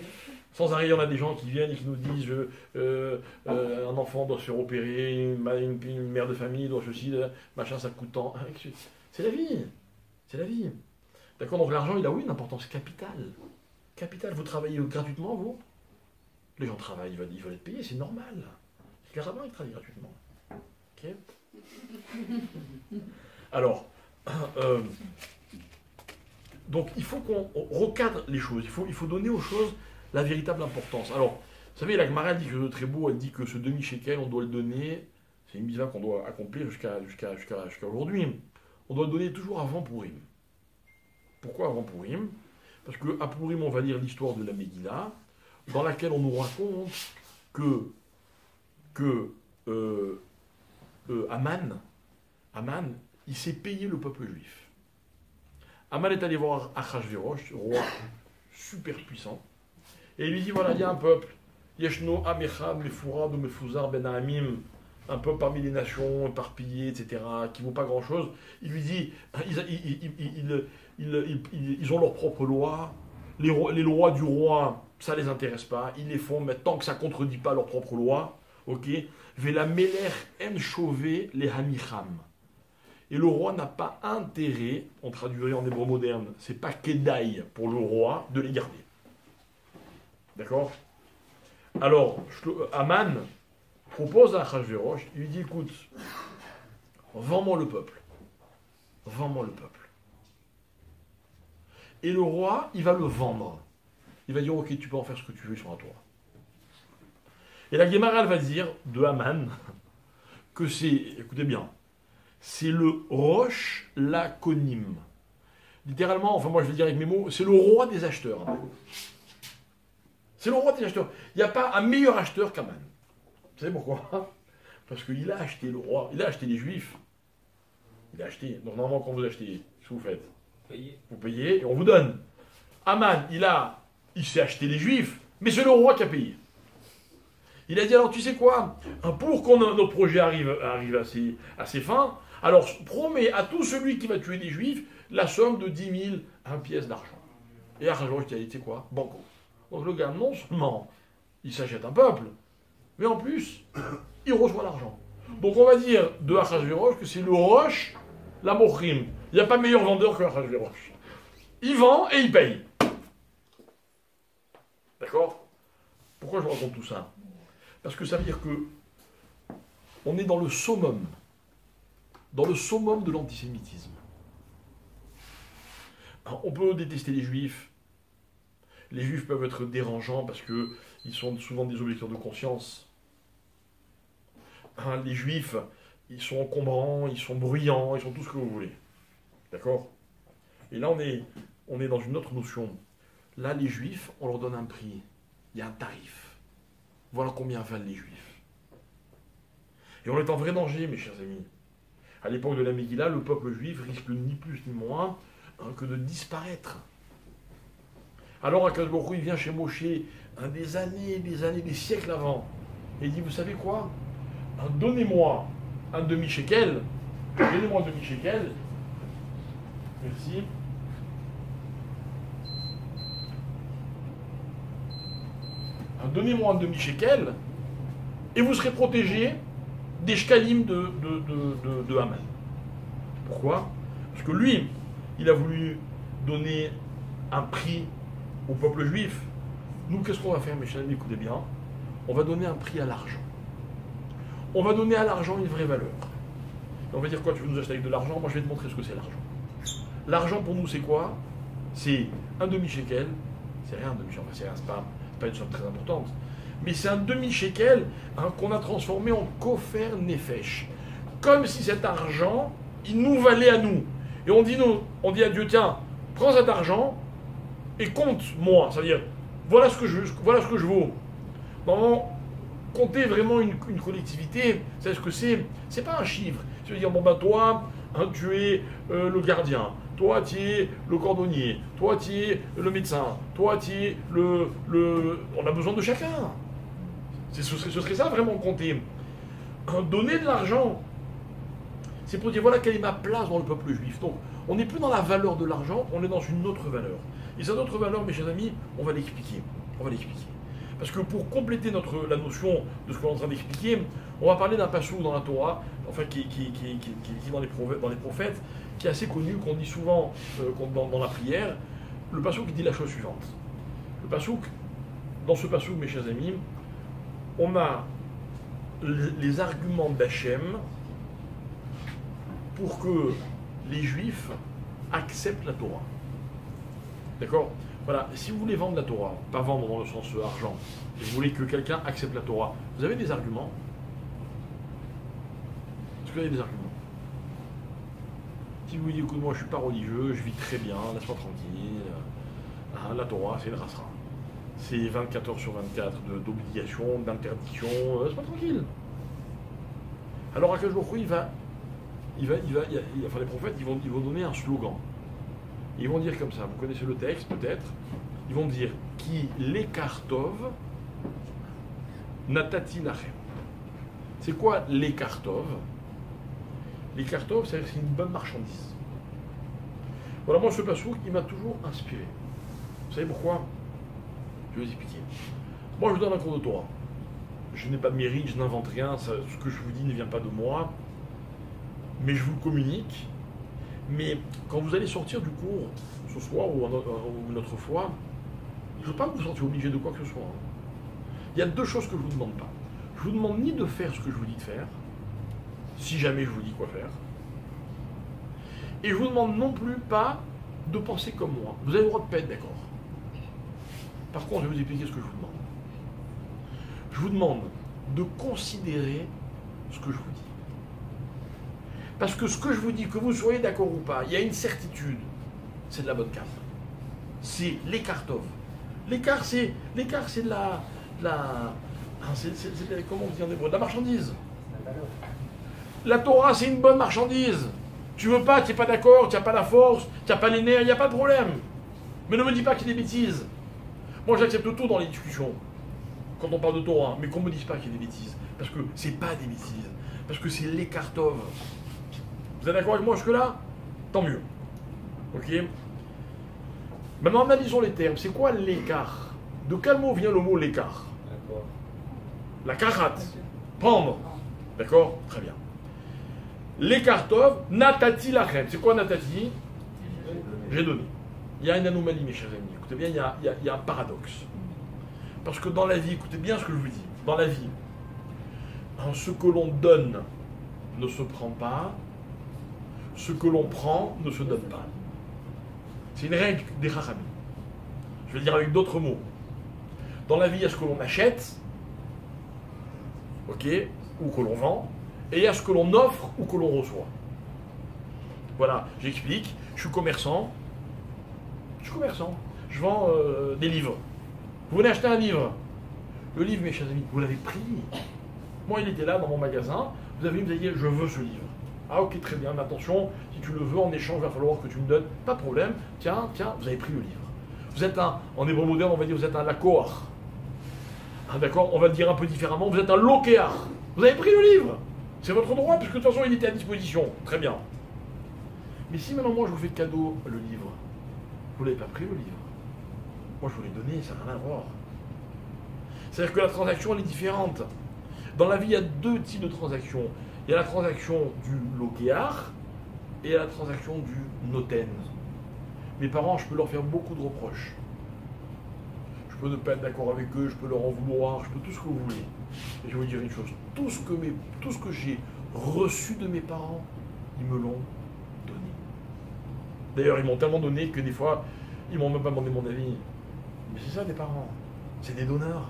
Sans arrêt, il y en a des gens qui viennent et qui nous disent un enfant doit se faire opérer, une mère de famille doit ceci, machin, ça coûte tant. C'est la vie. C'est la vie. D'accord? Donc l'argent, il a oui une importance capitale. Capitale. Vous travaillez gratuitement, vous? Les gens travaillent, ils veulent être payés, c'est normal. C'est les rabbins qui travaillent gratuitement. Ok? Alors, donc il faut qu'on recadre les choses, il faut donner aux choses la véritable importance. Alors, vous savez, la Gemara dit quelque chose de très beau, elle dit que ce demi-shekel, on doit le donner, c'est une mitzvah qu'on doit accomplir jusqu'à aujourd'hui, on doit le donner toujours avant Purim. Pourquoi avant Purim? Parce qu'à Purim, on va lire l'histoire de la Megillah, dans laquelle on nous raconte que Aman, il s'est payé le peuple juif. Aman est allé voir Achashverosh, roi super puissant, et il lui dit, voilà, il y a un peuple, Yeshno Amechad Mefurad ou Mefuzar Ben Hamim, un peuple parmi les nations, éparpillé, etc., qui ne vaut pas grand-chose. Il lui dit, ils ont leurs propres lois, les lois du roi, ça ne les intéresse pas, ils les font, mais tant que ça ne contredit pas leurs propres lois, ok, Vela Meler En Chové les Hamicham. Et le roi n'a pas intérêt, on traduirait en hébreu moderne, c'est pas Kedaï pour le roi de les garder. D'accord? Alors, Aman propose à Achashverosh, il lui dit, écoute, vends-moi le peuple. Vends-moi le peuple. Et le roi, il va le vendre. Il va dire, ok, tu peux en faire ce que tu veux, sur un toit. Et la Gemara, elle va dire, de Aman, que c'est, écoutez bien, c'est le Rosh Lakonim. Littéralement, enfin moi je vais dire avec mes mots, c'est le roi des acheteurs. C'est le roi des acheteurs. Il n'y a pas un meilleur acheteur qu'Aman. Vous savez pourquoi? Parce qu'il a acheté le roi, il a acheté les juifs. Il a acheté. Donc normalement quand vous achetez, qu'est-ce que vous faites? Vous payez et on vous donne. Aman, il s'est acheté les juifs, mais c'est le roi qui a payé. Il a dit, alors tu sais quoi, pour qu'on notre projet arrive à ses fins, alors promets à tout celui qui va tuer des juifs la somme de 10 000 pièces d'argent. Et Achashverosh dit, tu sais quoi, banco. Donc le gars, non seulement il s'achète un peuple, mais en plus, il reçoit l'argent. Donc on va dire de Achashverosh que c'est le Rosh Lamochrim. Il n'y a pas meilleur vendeur que Achashverosh. Il vend et il paye. D'accord? Pourquoi je vous raconte tout ça? Parce que ça veut dire que on est dans le summum de l'antisémitisme. Alors, on peut détester les juifs. Les juifs peuvent être dérangeants parce qu'ils sont souvent des objecteurs de conscience. Les juifs, ils sont encombrants, ils sont bruyants, ils sont tout ce que vous voulez. D'accord? Et là, on est dans une autre notion. Là, les juifs, on leur donne un prix. Il y a un tarif. Voilà combien valent les juifs. Et on est en vrai danger, mes chers amis. À l'époque de la Megillah, le peuple juif risque ni plus ni moins que de disparaître. Alors Akadosh Baruch Hu, il vient chez Moshe des années, des siècles avant. Et il dit, vous savez quoi? Donnez-moi un demi-shekel. Donnez-moi un demi-shekel. Merci. Donnez-moi un demi-shekel et vous serez protégé des shkalim de Haman. Pourquoi? Parce que lui, il a voulu donner un prix au peuple juif. Nous, qu'est-ce qu'on va faire, mes chers amis? Écoutez bien. On va donner un prix à l'argent. On va donner à l'argent une vraie valeur. Et on va dire quoi? Tu veux nous acheter avec de l'argent? Moi, je vais te montrer ce que c'est l'argent. L'argent, pour nous, c'est quoi? C'est un demi-shekel. C'est rien, un demi-shekel. Enfin, c'est rien, c'est pas pas une somme très importante, mais c'est un demi-shekel qu'on a transformé en kofer nefesh. Comme si cet argent, il nous valait à nous. Et on dit à Dieu, tiens, prends cet argent et compte-moi. C'est-à-dire, voilà ce que je vaux. Normalement, compter vraiment une collectivité, c'est ce que c'est pas un chiffre. C'est dire, bon ben toi, hein, tu es le gardien, toi tu es le cordonnier, toi tu es le médecin, toi tu es on a besoin de chacun. Ce serait ça vraiment compter. Donner de l'argent, c'est pour dire voilà quelle est ma place dans le peuple juif. Donc on n'est plus dans la valeur de l'argent, on est dans une autre valeur. Et cette autre valeur, mes chers amis, on va l'expliquer. Parce que pour compléter la notion de ce qu'on est en train d'expliquer, on va parler d'un passage dans la Torah, enfin qui est dans les prophètes, qui est assez connu, qu'on dit souvent dans la prière, le passage qui dit la chose suivante. Dans ce passage, mes chers amis, on a les arguments d'Hachem pour que les Juifs acceptent la Torah. D'accord ? Voilà, si vous voulez vendre la Torah, pas vendre dans le sens argent, et vous voulez que quelqu'un accepte la Torah, vous avez des arguments ? Est-ce que vous avez des arguments ? Si vous dites, écoute, moi je suis pas religieux, je vis très bien, laisse-moi tranquille, hein, la Torah c'est le rasra. C'est 24 heures sur 24 d'obligation, d'interdiction, laisse-moi tranquille. Alors Akadosh Baruch Hu, enfin les prophètes, ils vont donner un slogan. Ils vont dire comme ça, vous connaissez le texte peut-être, ils vont dire qui l'écartov natati lachem. C'est quoi l'écartov? L'écartov, c'est une bonne marchandise. Voilà, moi ce passouk, il m'a toujours inspiré. Vous savez pourquoi? Je vais vous expliquer. Moi je donne un cours de Torah. Je n'ai pas de mérite, je n'invente rien, ce que je vous dis ne vient pas de moi, mais je vous le communique. Mais quand vous allez sortir du cours, ce soir ou une autre fois, je ne veux pas que vous sentiez obligé de quoi que ce soit. Il y a deux choses que je ne vous demande pas. Je ne vous demande ni de faire ce que je vous dis de faire, si jamais je vous dis quoi faire, et je ne vous demande non plus pas de penser comme moi. Vous avez le droit de ne pas être d'accord. Par contre, je vais vous expliquer ce que je vous demande. Je vous demande de considérer ce que je vous dis. Parce que ce que je vous dis, que vous soyez d'accord ou pas, il y a une certitude, c'est de la bonne carte. C'est l'écartov. L'écart, c'est de comment on dit en hébreu, de la marchandise. La Torah, c'est une bonne marchandise. Tu veux pas, tu n'es pas d'accord, tu n'as pas la force, tu n'as pas les nerfs, il n'y a pas de problème. Mais ne me dis pas qu'il y a des bêtises. Moi, j'accepte tout dans les discussions, quand on parle de Torah, mais qu'on ne me dise pas qu'il y a des bêtises. Parce que c'est pas des bêtises. Parce que c'est l'écartov. Vous êtes d'accord avec moi jusque-là? Tant mieux. Ok? Maintenant, analysons les termes. C'est quoi l'écart? De quel mot vient le mot l'écart? La karat. Prendre. D'accord? Très bien. L'écartov, natati lachem. C'est quoi natati? J'ai donné. Il y a une anomalie, mes chers amis. Écoutez bien, il y a un paradoxe. Parce que dans la vie, écoutez bien ce que je vous dis. Dans la vie, ce que l'on donne ne se prend pas. Ce que l'on prend ne se donne pas. C'est une règle des Chachamim. Je vais le dire avec d'autres mots. Dans la vie, il y a ce que l'on achète, ok, ou que l'on vend, et il y a ce que l'on offre ou que l'on reçoit. Voilà, j'explique. Je suis commerçant. Je vends des livres. Vous venez acheter un livre. Le livre, mes chers amis, vous l'avez pris. Moi, il était là dans mon magasin. Vous avez dit, je veux ce livre. Ah ok, très bien, mais attention, si tu le veux en échange, il va falloir que tu me donnes, pas de problème, tiens, vous avez pris le livre. Vous êtes en hébreu moderne, on va dire, vous êtes un lakoar. Ah, d'accord, on va le dire un peu différemment, vous êtes un lokéar. Vous avez pris le livre. C'est votre droit, puisque de toute façon, il était à disposition. Très bien. Mais si maintenant, moi, je vous fais cadeau le livre, vous n'avez pas pris le livre. Moi, je vous l'ai donné, ça n'a rien à voir. C'est-à-dire que la transaction, elle est différente. Dans la vie, il y a deux types de transactions. Il y a la transaction du lokéar et il y a la transaction du noten. Mes parents, je peux leur faire beaucoup de reproches. Je peux ne pas être d'accord avec eux, je peux leur en vouloir, je peux tout ce que vous voulez. Et je vais vous dire une chose, tout ce que j'ai reçu de mes parents, ils me l'ont donné. D'ailleurs, ils m'ont tellement donné que des fois, ils m'ont même pas demandé mon avis. Mais c'est ça des parents. C'est des donneurs.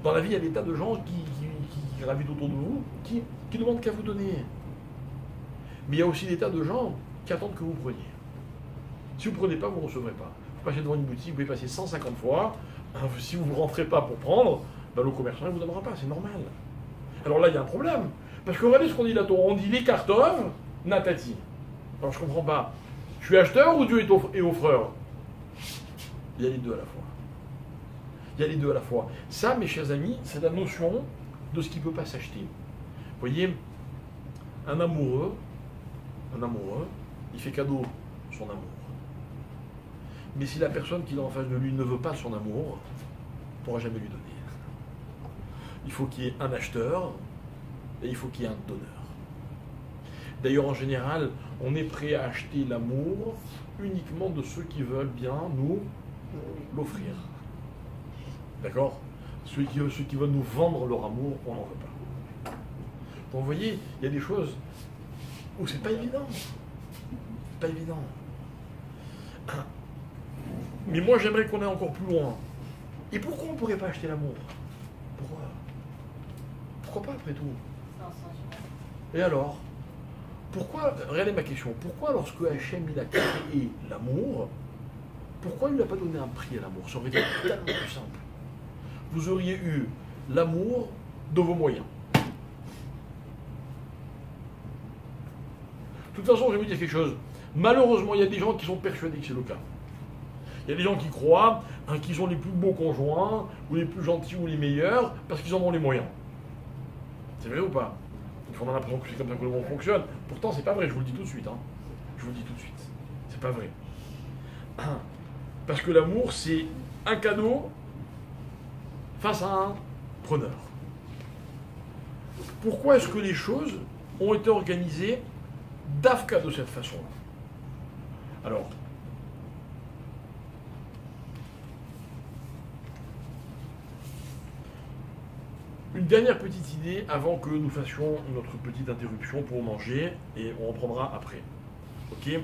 Dans la vie, il y a des tas de gens qui gravitent autour de vous, qui demandent qu'à vous donner. Mais il y a aussi des tas de gens qui attendent que vous preniez. Si vous ne prenez pas, vous ne recevrez pas. Vous passez devant une boutique, vous pouvez passer 150 fois. Si vous ne rentrez pas pour prendre, ben le commerçant ne vous donnera pas, c'est normal. Alors là, il y a un problème. Parce que regardez ce qu'on dit là-dedans. On dit les cartons, natati. Alors je ne comprends pas. Je suis acheteur ou Dieu est offreur? Il y a les deux à la fois. Il y a les deux à la fois. Ça, mes chers amis, c'est la notion de ce qui ne peut pas s'acheter. Vous voyez, un amoureux, il fait cadeau de son amour. Mais si la personne qui est en face de lui ne veut pas de son amour, il ne pourra jamais lui donner. Il faut qu'il y ait un acheteur et il faut qu'il y ait un donneur. D'ailleurs, en général, on est prêt à acheter l'amour uniquement de ceux qui veulent bien nous l'offrir. D'accord? Ceux qui veulent nous vendre leur amour, on n'en veut pas. Donc vous voyez, il y a des choses où c'est pas évident. C'est pas évident. Mais moi, j'aimerais qu'on aille encore plus loin. Et pourquoi on ne pourrait pas acheter l'amour? Pourquoi? Pourquoi pas, après tout? Et alors? Pourquoi, regardez ma question, pourquoi lorsque Hachem il a créé l'amour, pourquoi il ne lui a pas donné un prix à l'amour? Ça aurait été tellement plus simple. Vous auriez eu l'amour de vos moyens. De toute façon, je vais vous dire quelque chose. Malheureusement, il y a des gens qui sont persuadés que c'est le cas. Il y a des gens qui croient qu'ils sont les plus beaux conjoints, ou les plus gentils, ou les meilleurs, parce qu'ils en ont les moyens. C'est vrai ou pas? On a l'impression que c'est comme ça que le monde fonctionne. Pourtant, c'est pas vrai, je vous le dis tout de suite. Je vous le dis tout de suite. C'est pas vrai. Parce que l'amour, c'est un cadeau face à un preneur. Pourquoi est-ce que les choses ont été organisées d'Afka de cette façon-là? Alors, une dernière petite idée avant que nous fassions notre petite interruption pour manger et on reprendra après. Ok?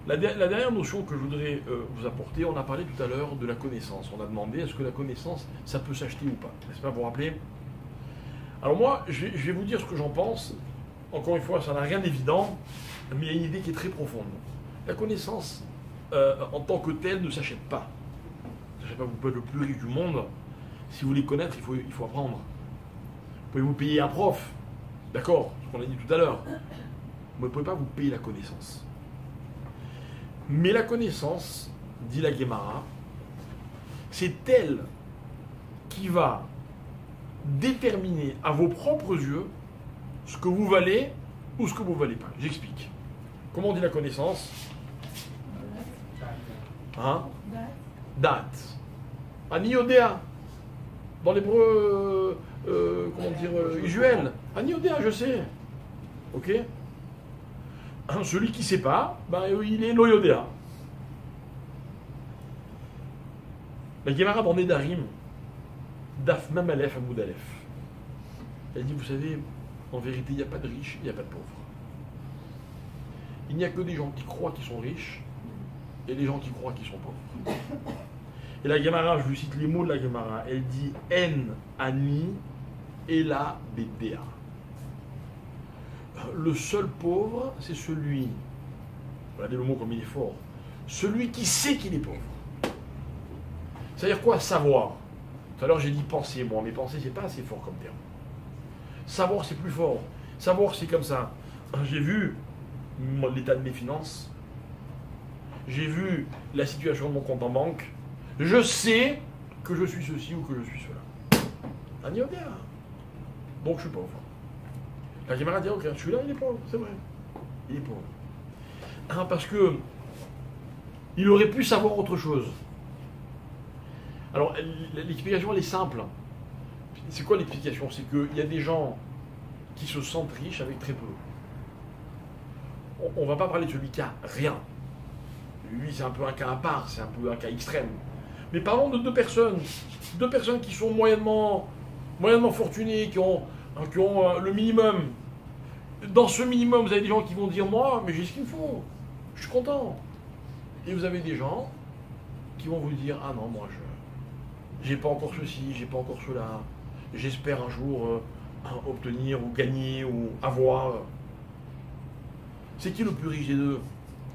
La dernière notion que je voudrais vous apporter, on a parlé tout à l'heure de la connaissance. On a demandé est-ce que la connaissance, ça peut s'acheter ou pas? N'est-ce pas, vous vous rappelez? Alors moi, je vais vous dire ce que j'en pense. Encore une fois, ça n'a rien d'évident, mais il y a une idée qui est très profonde. La connaissance, en tant que telle, ne s'achète pas. Je ne sais pas, vous pouvez être le plus riche du monde. Si vous voulez connaître, il faut apprendre. Vous pouvez vous payer un prof, d'accord, ce qu'on a dit tout à l'heure. Vous ne pouvez pas vous payer la connaissance. Mais la connaissance, dit la Guémara, c'est elle qui va déterminer à vos propres yeux ce que vous valez ou ce que vous ne valez pas. J'explique. Comment on dit la connaissance? Date. Aniodéa. Dans l'hébreu, comment dire, usuel. Aniodéa, je sais. Ok? Celui qui ne sait pas, il est loyodéa. La Gemara dans Nedarim, Daf Mem Aleph Amoud Aleph, elle dit, vous savez, en vérité, il n'y a pas de riches, il n'y a pas de pauvres. Il n'y a que des gens qui croient qu'ils sont riches et des gens qui croient qu'ils sont pauvres. Et la Gemara, je vous cite les mots de la Gemara, elle dit En Ani Ela Bedea. Le seul pauvre, c'est celui, regardez le mot comme il est fort, celui qui sait qu'il est pauvre. C'est-à-dire quoi, savoir? Tout à l'heure j'ai dit penser, moi, mais penser c'est pas assez fort comme terme. Savoir c'est plus fort. Savoir c'est comme ça. J'ai vu l'état de mes finances, j'ai vu la situation de mon compte en banque, je sais que je suis ceci ou que je suis cela. Aniodéa. Donc je suis pauvre. La Gemara dit, ok, celui-là, il est pauvre, c'est vrai. Il est pauvre. Parce que il aurait pu savoir autre chose. Alors, l'explication, elle est simple. C'est quoi l'explication? C'est qu'il y a des gens qui se sentent riches avec très peu. On ne va pas parler de celui qui a rien. Lui, c'est un peu un cas à part, c'est un peu un cas extrême. Mais parlons de deux personnes qui sont moyennement fortunées, qui ont le minimum. Dans ce minimum, vous avez des gens qui vont dire, moi, mais j'ai ce qu'il me faut, je suis content. Et vous avez des gens qui vont vous dire, ah non, moi, j'ai pas encore ceci, j'ai pas encore cela, j'espère un jour obtenir ou gagner ou avoir. C'est qui le plus riche des deux?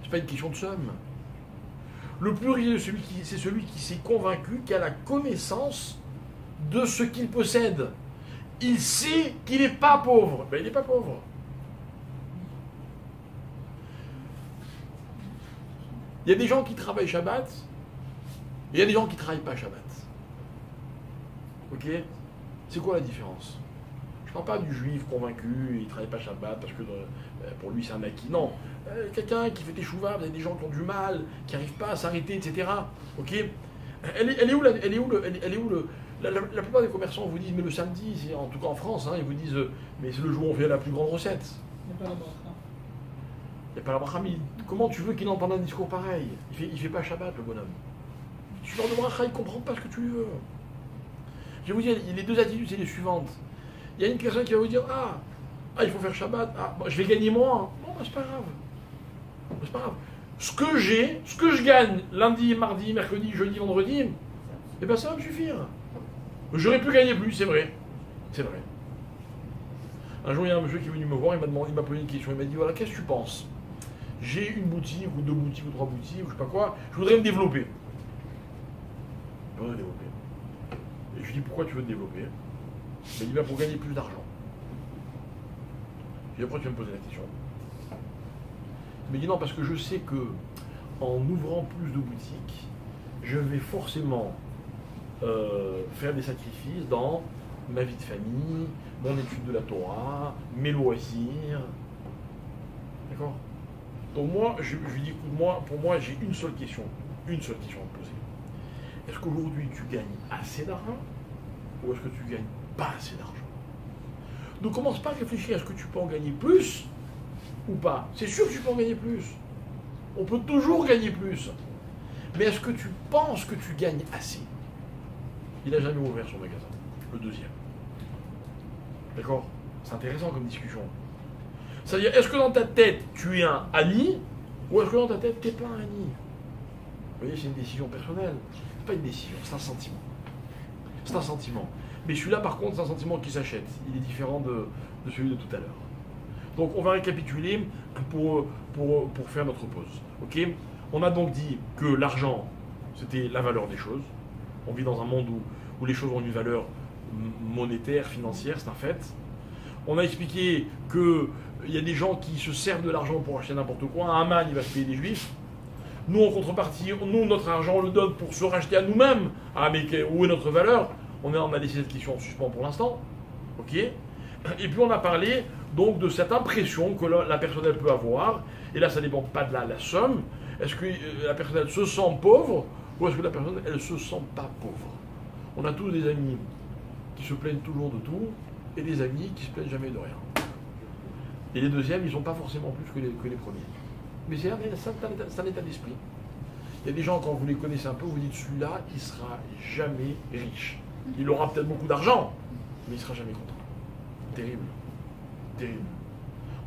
C'est pas une question de somme. Le plus riche, c'est celui qui s'est convaincu, qui a la connaissance de ce qu'il possède. Il sait qu'il n'est pas pauvre. Ben, il n'est pas pauvre. Il y a des gens qui travaillent Shabbat, et il y a des gens qui ne travaillent pas Shabbat. Ok? C'est quoi la différence? Je ne parle pas du juif convaincu, il ne travaille pas Shabbat parce que pour lui c'est un acquis. Non. Quelqu'un qui fait des chouvas, vous avez des gens qui ont du mal, qui n'arrivent pas à s'arrêter, etc. Ok? Elle est où la plupart des commerçants vous disent, mais le samedi, en tout cas en France, hein, ils vous disent, mais c'est le jour où on fait la plus grande recette. Il n'y a pas la bracha. Il n'y a pas la bracha, mais comment tu veux qu'il entende un discours pareil? Il fait pas Shabbat, le bonhomme. Tu parles de bracha, il ne comprend pas ce que tu veux. Je vais vous dire, les deux attitudes, c'est les suivantes. Il y a une personne qui va vous dire, ah, il faut faire Shabbat, je vais gagner moins. Non, c'est pas grave. C'est pas grave. Ce que je gagne lundi, mardi, mercredi, jeudi, vendredi, eh bien ça va me suffire. J'aurais pu gagner plus, c'est vrai. C'est vrai. Un jour, il y a un monsieur qui est venu me voir, il m'a posé une question. Il m'a dit, voilà, qu'est-ce que tu penses? J'ai une boutique, ou deux boutiques, ou trois boutiques, ou je sais pas quoi, je voudrais me développer. Je voudrais me développer. Et je lui dis, pourquoi tu veux te développer? Il m'a dit, pour gagner plus d'argent. Et après, tu vas me poser la question. Il m'a dit, non, parce que je sais que en ouvrant plus de boutiques, je vais forcément faire des sacrifices dans ma vie de famille, mon étude de la Torah, mes loisirs. D'accord? Donc moi, je lui dis, écoute, pour moi, j'ai une seule question à me poser. Est-ce qu'aujourd'hui, tu gagnes assez d'argent ou est-ce que tu gagnes pas assez d'argent? Ne commence pas à réfléchir, est-ce que tu peux en gagner plus ou pas? C'est sûr que tu peux en gagner plus. On peut toujours gagner plus. Mais est-ce que tu penses que tu gagnes assez? Il n'a jamais ouvert son magasin, le deuxième. D'accord? C'est intéressant comme discussion. C'est-à-dire, est-ce que dans ta tête, tu es un Ani, ou est-ce que dans ta tête, tu n'es pas un Ani? Vous voyez, c'est une décision personnelle. C'est pas une décision, c'est un sentiment. C'est un sentiment. Mais celui-là, par contre, c'est un sentiment qui s'achète. Il est différent de celui de tout à l'heure. Donc, on va récapituler pour faire notre pause. Ok? On a donc dit que l'argent, c'était la valeur des choses. On vit dans un monde où les choses ont une valeur monétaire, financière, c'est un fait. On a expliqué qu'il y a des gens qui se servent de l'argent pour acheter n'importe quoi. Un Haman, il va se payer des juifs. Nous, en contrepartie, notre argent, on le donne pour se racheter à nous-mêmes. Ah, mais où est notre valeur? On a laissé cette question en suspens pour l'instant. Ok? Et puis, on a parlé donc de cette impression que la personne, elle peut avoir. Et là, ça ne dépend pas de la somme. Est-ce que la personne, elle se sent pauvre ou est-ce que la personne, elle ne se sent pas pauvre? On a tous des amis qui se plaignent toujours de tout et des amis qui se plaignent jamais de rien. Et les deuxièmes, ils n'ont pas forcément plus que les premiers. Mais c'est un état d'esprit. Il y a des gens, quand vous les connaissez un peu, vous dites, celui-là, il ne sera jamais riche. Il aura peut-être beaucoup d'argent, mais il ne sera jamais content. Terrible. Terrible.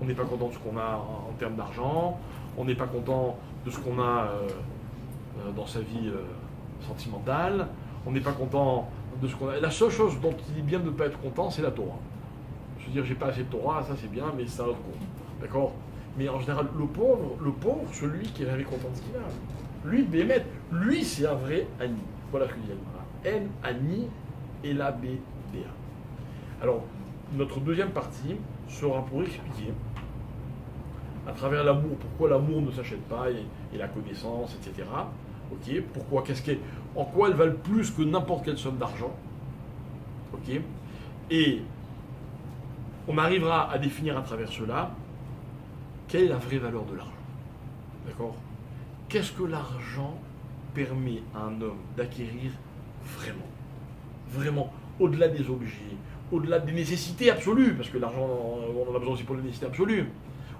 On n'est pas content de ce qu'on a en termes d'argent, on n'est pas content de ce qu'on a dans sa vie sentimentale, on n'est pas content de ce qu'on a. La seule chose dont il est bien de ne pas être content, c'est la Torah. Je veux dire, j'ai pas assez de Torah, ça c'est bien, mais c'est un autre coup. D'accord? Mais en général, le pauvre, celui qui est jamais content de ce qu'il a. Lui, Bémet, lui c'est un vrai Ani. Voilà ce que dit Agmara. N, Ani, et la B, D, A. Alors, notre deuxième partie sera pour expliquer, à travers l'amour, pourquoi l'amour ne s'achète pas, et la connaissance, etc. Ok? Pourquoi, en quoi elles valent plus que n'importe quelle somme d'argent. Ok? Et on arrivera à définir à travers cela quelle est la vraie valeur de l'argent. D'accord? Qu'est-ce que l'argent permet à un homme d'acquérir vraiment? Vraiment, au-delà des objets, au-delà des nécessités absolues, parce que l'argent, on en a besoin aussi pour les nécessités absolues.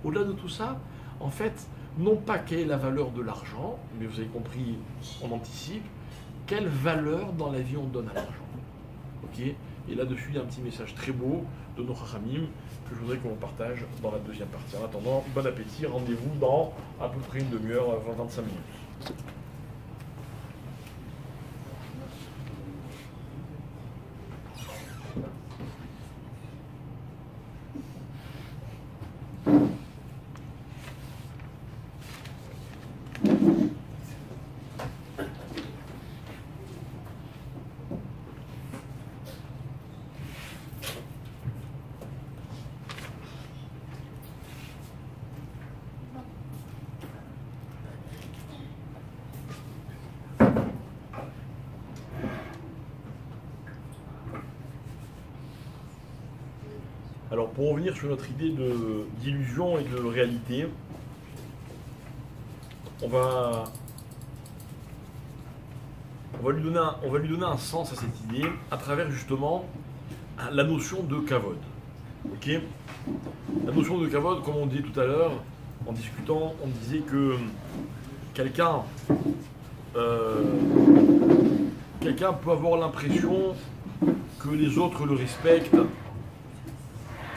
Au-delà de tout ça, en fait, non pas quelle est la valeur de l'argent, mais vous avez compris, on anticipe, quelle valeur dans la vie on donne à l'argent. Ok? Et là-dessus, il y a un petit message très beau de nos Chachamim que je voudrais qu'on partage dans la deuxième partie. En attendant, bon appétit, rendez-vous dans à peu près une demi-heure, 25 minutes. Alors pour revenir sur notre idée d'illusion et de réalité, on va lui donner un sens à cette idée à travers justement la notion de kavod. Ok ? La notion de kavod, comme on disait tout à l'heure, en discutant, on disait que quelqu'un peut avoir l'impression que les autres le respectent.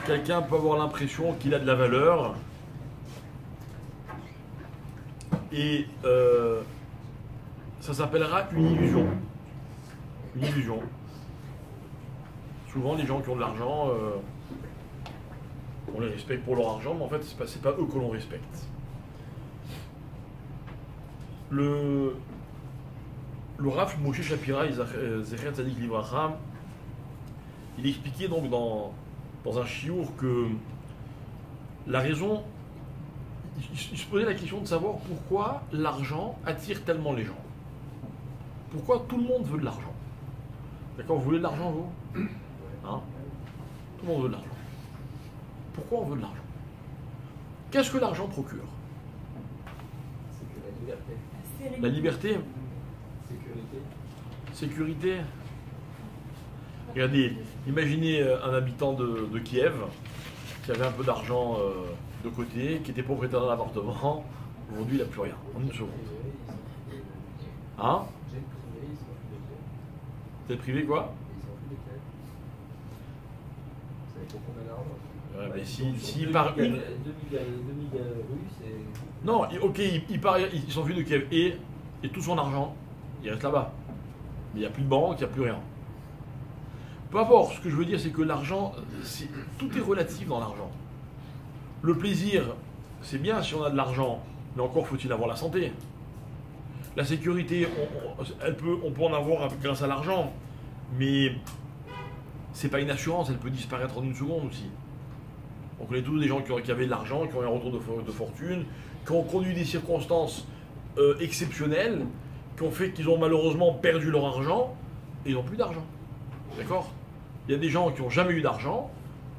Quelqu'un peut avoir l'impression qu'il a de la valeur. Et ça s'appellera une illusion. Une illusion. Souvent, les gens qui ont de l'argent, on les respecte pour leur argent, mais en fait, c'est pas eux que l'on respecte. Le Rav Moshe Shapira, Zecher Tzadik Livracha, il expliquait donc dans un chiour que la raison, il se posait la question de savoir pourquoi l'argent attire tellement les gens. Pourquoi tout le monde veut de l'argent. D'accord, vous voulez de l'argent, vous ? Hein ? Tout le monde veut de l'argent. Pourquoi on veut de l'argent ? Qu'est-ce que l'argent procure ? C'est que la liberté. La liberté ? Sécurité. Sécurité. Regardez, imaginez un habitant de Kiev qui avait un peu d'argent de côté, qui était propriétaire d'un appartement. Aujourd'hui, il n'a plus rien, en une seconde. Hein ? C'est privé quoi ? Ouais, mais s'il part une... Non, ok, il s'enfuit de Kiev et tout son argent, il reste là-bas. Mais il n'y a plus de banque, il n'y a plus rien. Peu importe, ce que je veux dire, c'est que l'argent, tout est relatif dans l'argent. Le plaisir, c'est bien si on a de l'argent, mais encore faut-il avoir la santé. La sécurité, on peut en avoir grâce à l'argent, mais c'est pas une assurance, elle peut disparaître en une seconde aussi. On connaît tous des gens qui avaient de l'argent, qui ont eu un retour de fortune, qui ont connu des circonstances exceptionnelles, qui ont fait qu'ils ont malheureusement perdu leur argent, et ils n'ont plus d'argent. D'accord ? Il y a des gens qui n'ont jamais eu d'argent,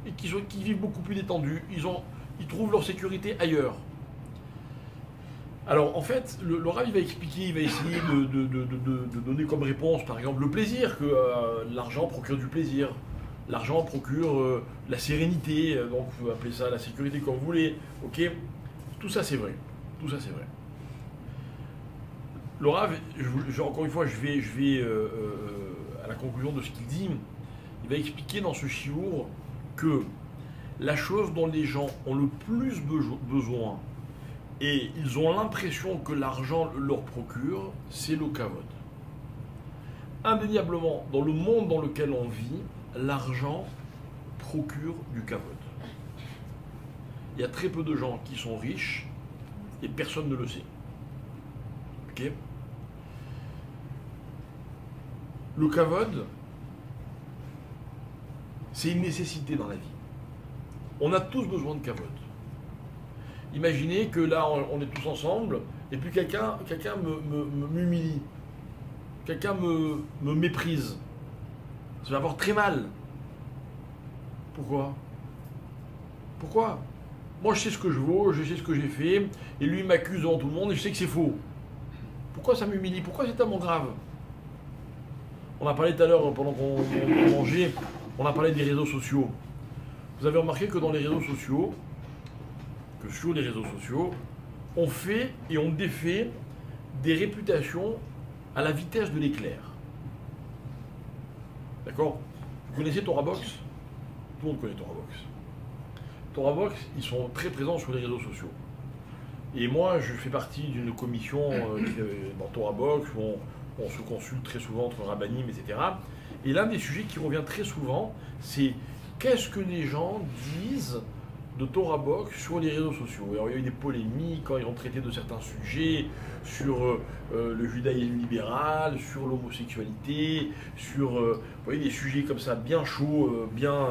et qui vivent beaucoup plus détendus, ils trouvent leur sécurité ailleurs. Alors en fait, le Rav il va expliquer, il va essayer de donner comme réponse par exemple le plaisir, que l'argent procure du plaisir. L'argent procure la sérénité, donc vous pouvez appeler ça la sécurité comme vous voulez, ok ? Tout ça c'est vrai, tout ça c'est vrai. Le Rav, encore une fois, je vais à la conclusion de ce qu'il dit, il va expliquer dans ce chiour que la chose dont les gens ont le plus besoin, et ils ont l'impression que l'argent leur procure, c'est le kavod. Indéniablement, dans le monde dans lequel on vit, l'argent procure du kavod. Il y a très peu de gens qui sont riches et personne ne le sait. Ok ? Le kavod, c'est une nécessité dans la vie. On a tous besoin de kavod. Imaginez que là, on est tous ensemble, et puis quelqu'un m'humilie, quelqu'un me méprise. Ça va avoir très mal. Pourquoi ? Pourquoi ? Moi, je sais ce que je vaux, je sais ce que j'ai fait, et lui m'accuse devant tout le monde, et je sais que c'est faux. Pourquoi ça m'humilie ? Pourquoi c'est tellement grave ? On a parlé tout à l'heure, pendant qu'on mangeait, on a parlé des réseaux sociaux. Vous avez remarqué que dans les réseaux sociaux, sur les réseaux sociaux, on fait et on défait des réputations à la vitesse de l'éclair. D'accord ? Vous connaissez TorahBox ? Tout le monde connaît TorahBox. TorahBox, ils sont très présents sur les réseaux sociaux. Et moi, je fais partie d'une commission dans TorahBox où on se consulte très souvent entre rabbinim, etc. Et l'un des sujets qui revient très souvent, c'est qu'est-ce que les gens disent de TorahBox sur les réseaux sociaux. Alors, il y a eu des polémiques quand ils ont traité de certains sujets sur le judaïsme libéral, sur l'homosexualité, sur vous voyez, des sujets comme ça bien chauds, bien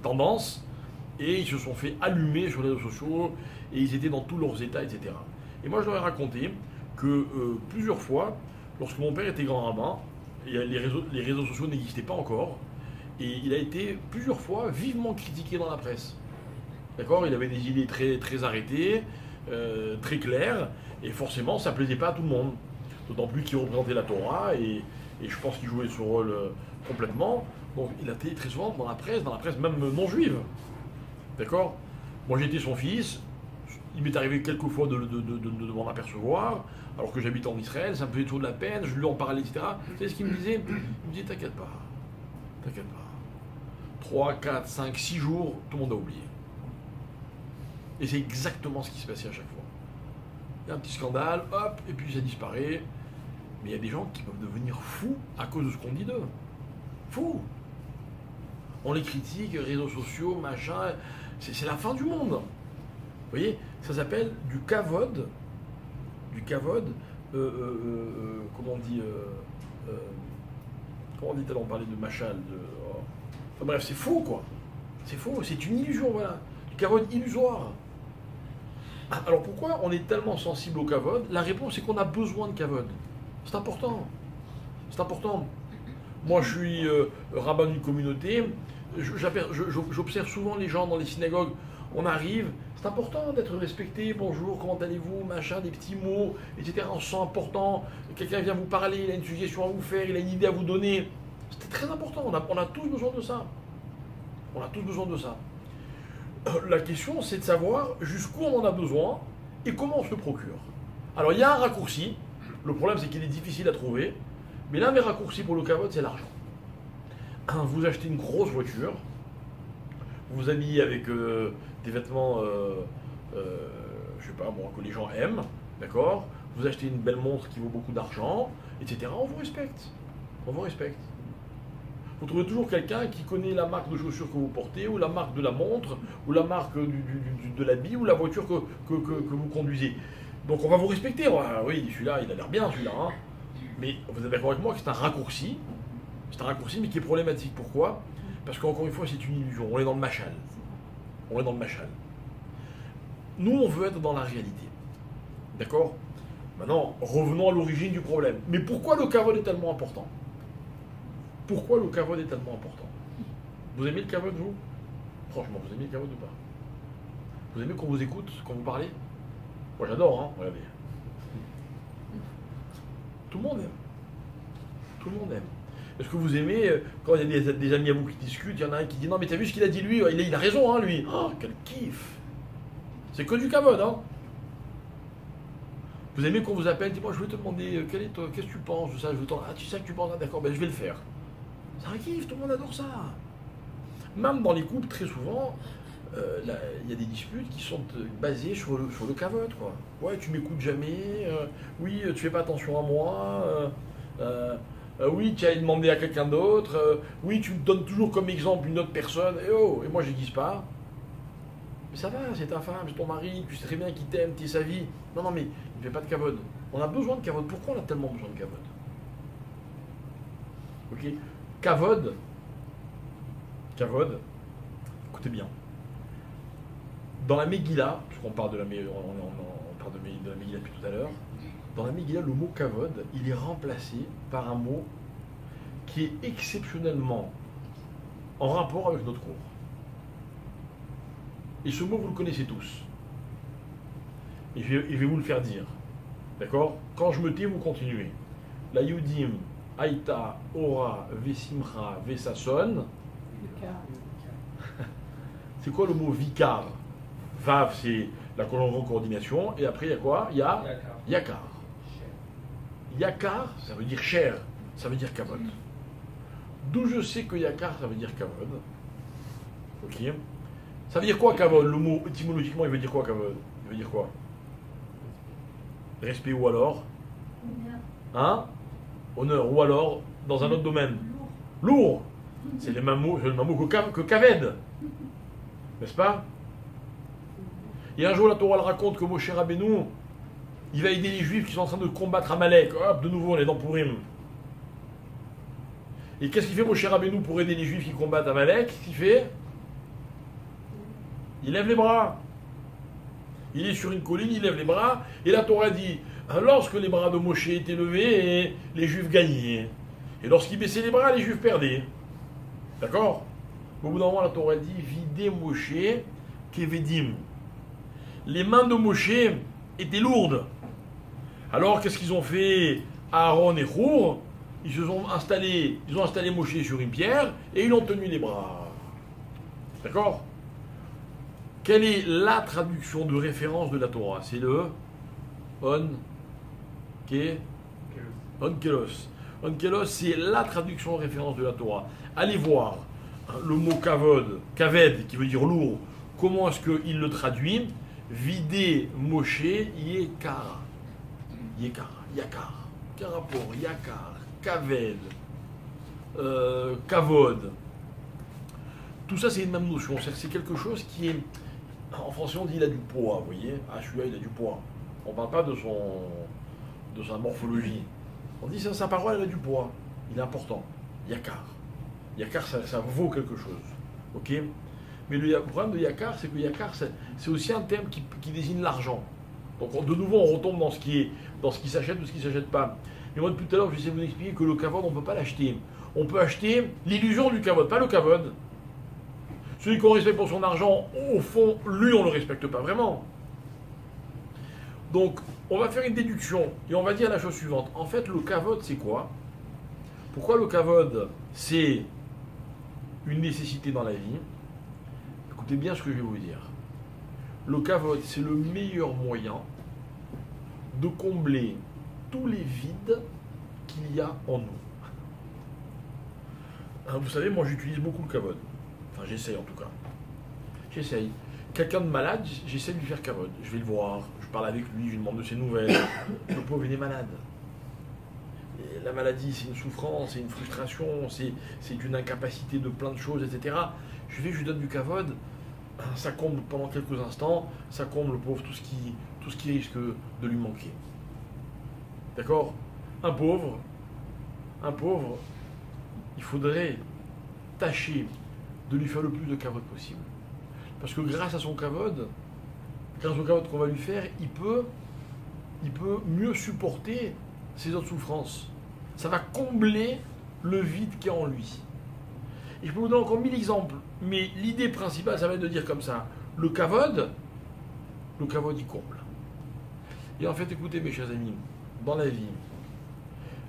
tendance, et ils se sont fait allumer sur les réseaux sociaux et ils étaient dans tous leurs états, etc. Et moi je leur ai raconté que plusieurs fois, lorsque mon père était grand rabbin, les réseaux sociaux n'existaient pas encore, Et il a été plusieurs fois vivement critiqué dans la presse. D'accord? Il avait des idées très, très arrêtées, très claires, et forcément ça ne plaisait pas à tout le monde. D'autant plus qu'il représentait la Torah, et je pense qu'il jouait ce rôle complètement. Donc il a été très souvent dans la presse même non juive. D'accord? Moi j'étais son fils, il m'est arrivé quelques fois de m'en apercevoir, alors que j'habite en Israël, ça me faisait toujours de la peine, je lui en parlais, etc. Vous savez ce qu'il me disait? Il me disait t'inquiète pas. 3, 4, 5, 6 jours, tout le monde a oublié. Et c'est exactement ce qui se passait à chaque fois. Il y a un petit scandale, hop, et puis ça disparaît. Mais il y a des gens qui peuvent devenir fous à cause de ce qu'on dit d'eux. Fous. On les critique, réseaux sociaux, machin, c'est la fin du monde. Vous voyez, ça s'appelle du kavod. Du kavod, comment on dit comment on dit alors on parlait de machal, enfin bref, c'est faux quoi. C'est faux, c'est une illusion, voilà. Du kavod illusoire. Alors pourquoi on est tellement sensible au kavod? La réponse c'est qu'on a besoin de kavod. C'est important. C'est important. Moi je suis rabbin d'une communauté, j'observe souvent les gens dans les synagogues, on arrive, c'est important d'être respecté, bonjour, comment allez-vous, machin, des petits mots, etc. On se sent important, quelqu'un vient vous parler, il a une suggestion à vous faire, il a une idée à vous donner. C'est très important, on a tous besoin de ça. On a tous besoin de ça. La question c'est de savoir jusqu'où on en a besoin et comment on se le procure. Alors il y a un raccourci, le problème c'est qu'il est difficile à trouver, mais l'un des raccourcis pour le kavod c'est l'argent. Vous achetez une grosse voiture, vous vous habillez avec des vêtements, je sais pas moi, que les gens aiment, d'accord? Vous achetez une belle montre qui vaut beaucoup d'argent, etc. On vous respecte. On vous respecte. Vous trouvez toujours quelqu'un qui connaît la marque de chaussures que vous portez, ou la marque de la montre, ou la marque de l'habit, ou la voiture que vous conduisez. Donc on va vous respecter. Oui, celui-là, il a l'air bien, celui-là. Hein. Mais vous êtes d'accord avec moi que c'est un raccourci. C'est un raccourci, mais qui est problématique. Pourquoi? Parce qu'encore une fois, c'est une illusion. On est dans le machal. On est dans le machal. Nous, on veut être dans la réalité. D'accord? Maintenant, revenons à l'origine du problème. Mais pourquoi le kavod est tellement important? Pourquoi le kavod est tellement important? Vous aimez le kavod, vous? Franchement, vous aimez le kavod ou pas? Vous aimez qu'on vous écoute, quand vous parlez? Moi, j'adore, hein? Regardez. Tout le monde aime. Tout le monde aime. Est-ce que vous aimez, quand il y a des amis à vous qui discutent, il y en a un qui dit non mais t'as vu ce qu'il a dit lui, il a raison hein lui. Oh quel kiff. C'est que du kavod hein. Vous aimez qu'on vous appelle, dis-moi je voulais te demander qu'est-ce que tu penses de ça, ah tu sais que tu penses, ah, d'accord, ben je vais le faire. C'est un kiff, tout le monde adore ça. Même dans les couples très souvent, il y a des disputes qui sont basées sur le kavod quoi. Ouais tu m'écoutes jamais, oui tu fais pas attention à moi. Oui, tu as demandé à quelqu'un d'autre. Oui, tu me donnes toujours comme exemple une autre personne. Et moi, je n'aiguise pas. Mais ça va, c'est ta femme, c'est ton mari, tu sais très bien qu'il t'aime, tu es sa vie. Non, mais il ne fait pas de kavod. On a besoin de kavod. Pourquoi on a tellement besoin de kavod? Ok. Kavod, écoutez bien. Dans la Megillah, puisqu'on parle de la Megillah depuis tout à l'heure, dans la Megillah, le mot kavod, il est remplacé par un mot qui est exceptionnellement en rapport avec notre cours. Et ce mot, vous le connaissez tous. Et je vais vous le faire dire. D'accord? Quand je me tais, vous continuez. La Yudim, Aïta, Ora, Vesimcha, Vesason. C'est quoi le mot vikar? Vav, c'est la coordination. Et après, il y a quoi? Il y a yakar. Yakar, ça veut dire cher, ça veut dire kavod. D'où je sais que yakar, ça veut dire kavod. Ok. Ça veut dire quoi kavod? Le mot étymologiquement, il veut dire quoi kavod? Il veut dire quoi? Respect ou alors? Hein? Honneur ou alors dans un autre domaine? Lourd. C'est le même mot que kaved. N'est-ce pas? Et un jour, la Torah raconte que Moshe Rabbeinu, il va aider les Juifs qui sont en train de combattre Amalek. Hop, de nouveau, on est dans Purim. Et qu'est-ce qu'il fait Moshe Rabbeinu pour aider les Juifs qui combattent Amalek? Qu'est-ce qu'il fait? Il lève les bras. Il est sur une colline, il lève les bras. Et la Torah dit, lorsque les bras de Moshe étaient levés, les Juifs gagnaient. Et lorsqu'il baissait les bras, les Juifs perdaient. D'accord? Au bout d'un moment, la Torah dit videz Moshe kevedim. Les mains de Moshe étaient lourdes. Alors, qu'est-ce qu'ils ont fait Aaron et Hour? Ils ont installé Moshe sur une pierre et ils l'ont tenu les bras. D'accord? Quelle est la traduction de référence de la Torah? C'est le Onkelos. Onkelos, c'est la traduction référence de la Torah. Allez voir le mot kaved, qui veut dire lourd. Comment est-ce qu'il le traduit? Vider Moshe Yekar. Yakar. Quel rapport? Yakar, kaved, kavod. Tout ça, c'est une même notion. C'est quelque chose qui est... En français, on dit il a du poids, vous voyez. Ah, celui-là, il a du poids. On ne parle pas de sa morphologie. On dit sa parole, elle a du poids. Il est important. Yakar. Yakar, ça vaut quelque chose. Ok? Mais le problème de Yakar, c'est que Yakar, c'est aussi un terme qui désigne l'argent. Donc, de nouveau, on retombe dans ce qui s'achète ou ce qui ne s'achète pas. Mais moi, depuis tout à l'heure, je vais essayer de vous expliquer que le kavod, on ne peut pas l'acheter. On peut acheter l'illusion du kavod, pas le kavod. Celui qu'on respecte pour son argent, au fond, lui, on ne le respecte pas vraiment. Donc, on va faire une déduction et on va dire la chose suivante. En fait, le kavod, c'est quoi? Pourquoi le kavod, c'est une nécessité dans la vie? Écoutez bien ce que je vais vous dire. Le kavod, c'est le meilleur moyen de combler tous les vides qu'il y a en nous. Hein, vous savez, moi, j'utilise beaucoup le kavod. Enfin, j'essaye en tout cas. J'essaye. Quelqu'un de malade, j'essaie de lui faire kavod. Je vais le voir, je parle avec lui, je lui demande de ses nouvelles. Le pauvre, il est malade. Et la maladie, c'est une souffrance, c'est une frustration, c'est une incapacité de plein de choses, etc. Je lui donne du kavod. Ça comble pendant quelques instants, ça comble le pauvre tout ce qui risque de lui manquer. D'accord? Un pauvre, il faudrait tâcher de lui faire le plus de kavod possible. Parce que grâce au kavod qu'on va lui faire, il peut mieux supporter ses autres souffrances. Ça va combler le vide qu'il y a en lui. Et je peux vous donner encore 1000 exemples, mais l'idée principale, ça va être de dire comme ça, le kavod, il comble. Et en fait, écoutez mes chers amis, dans la vie,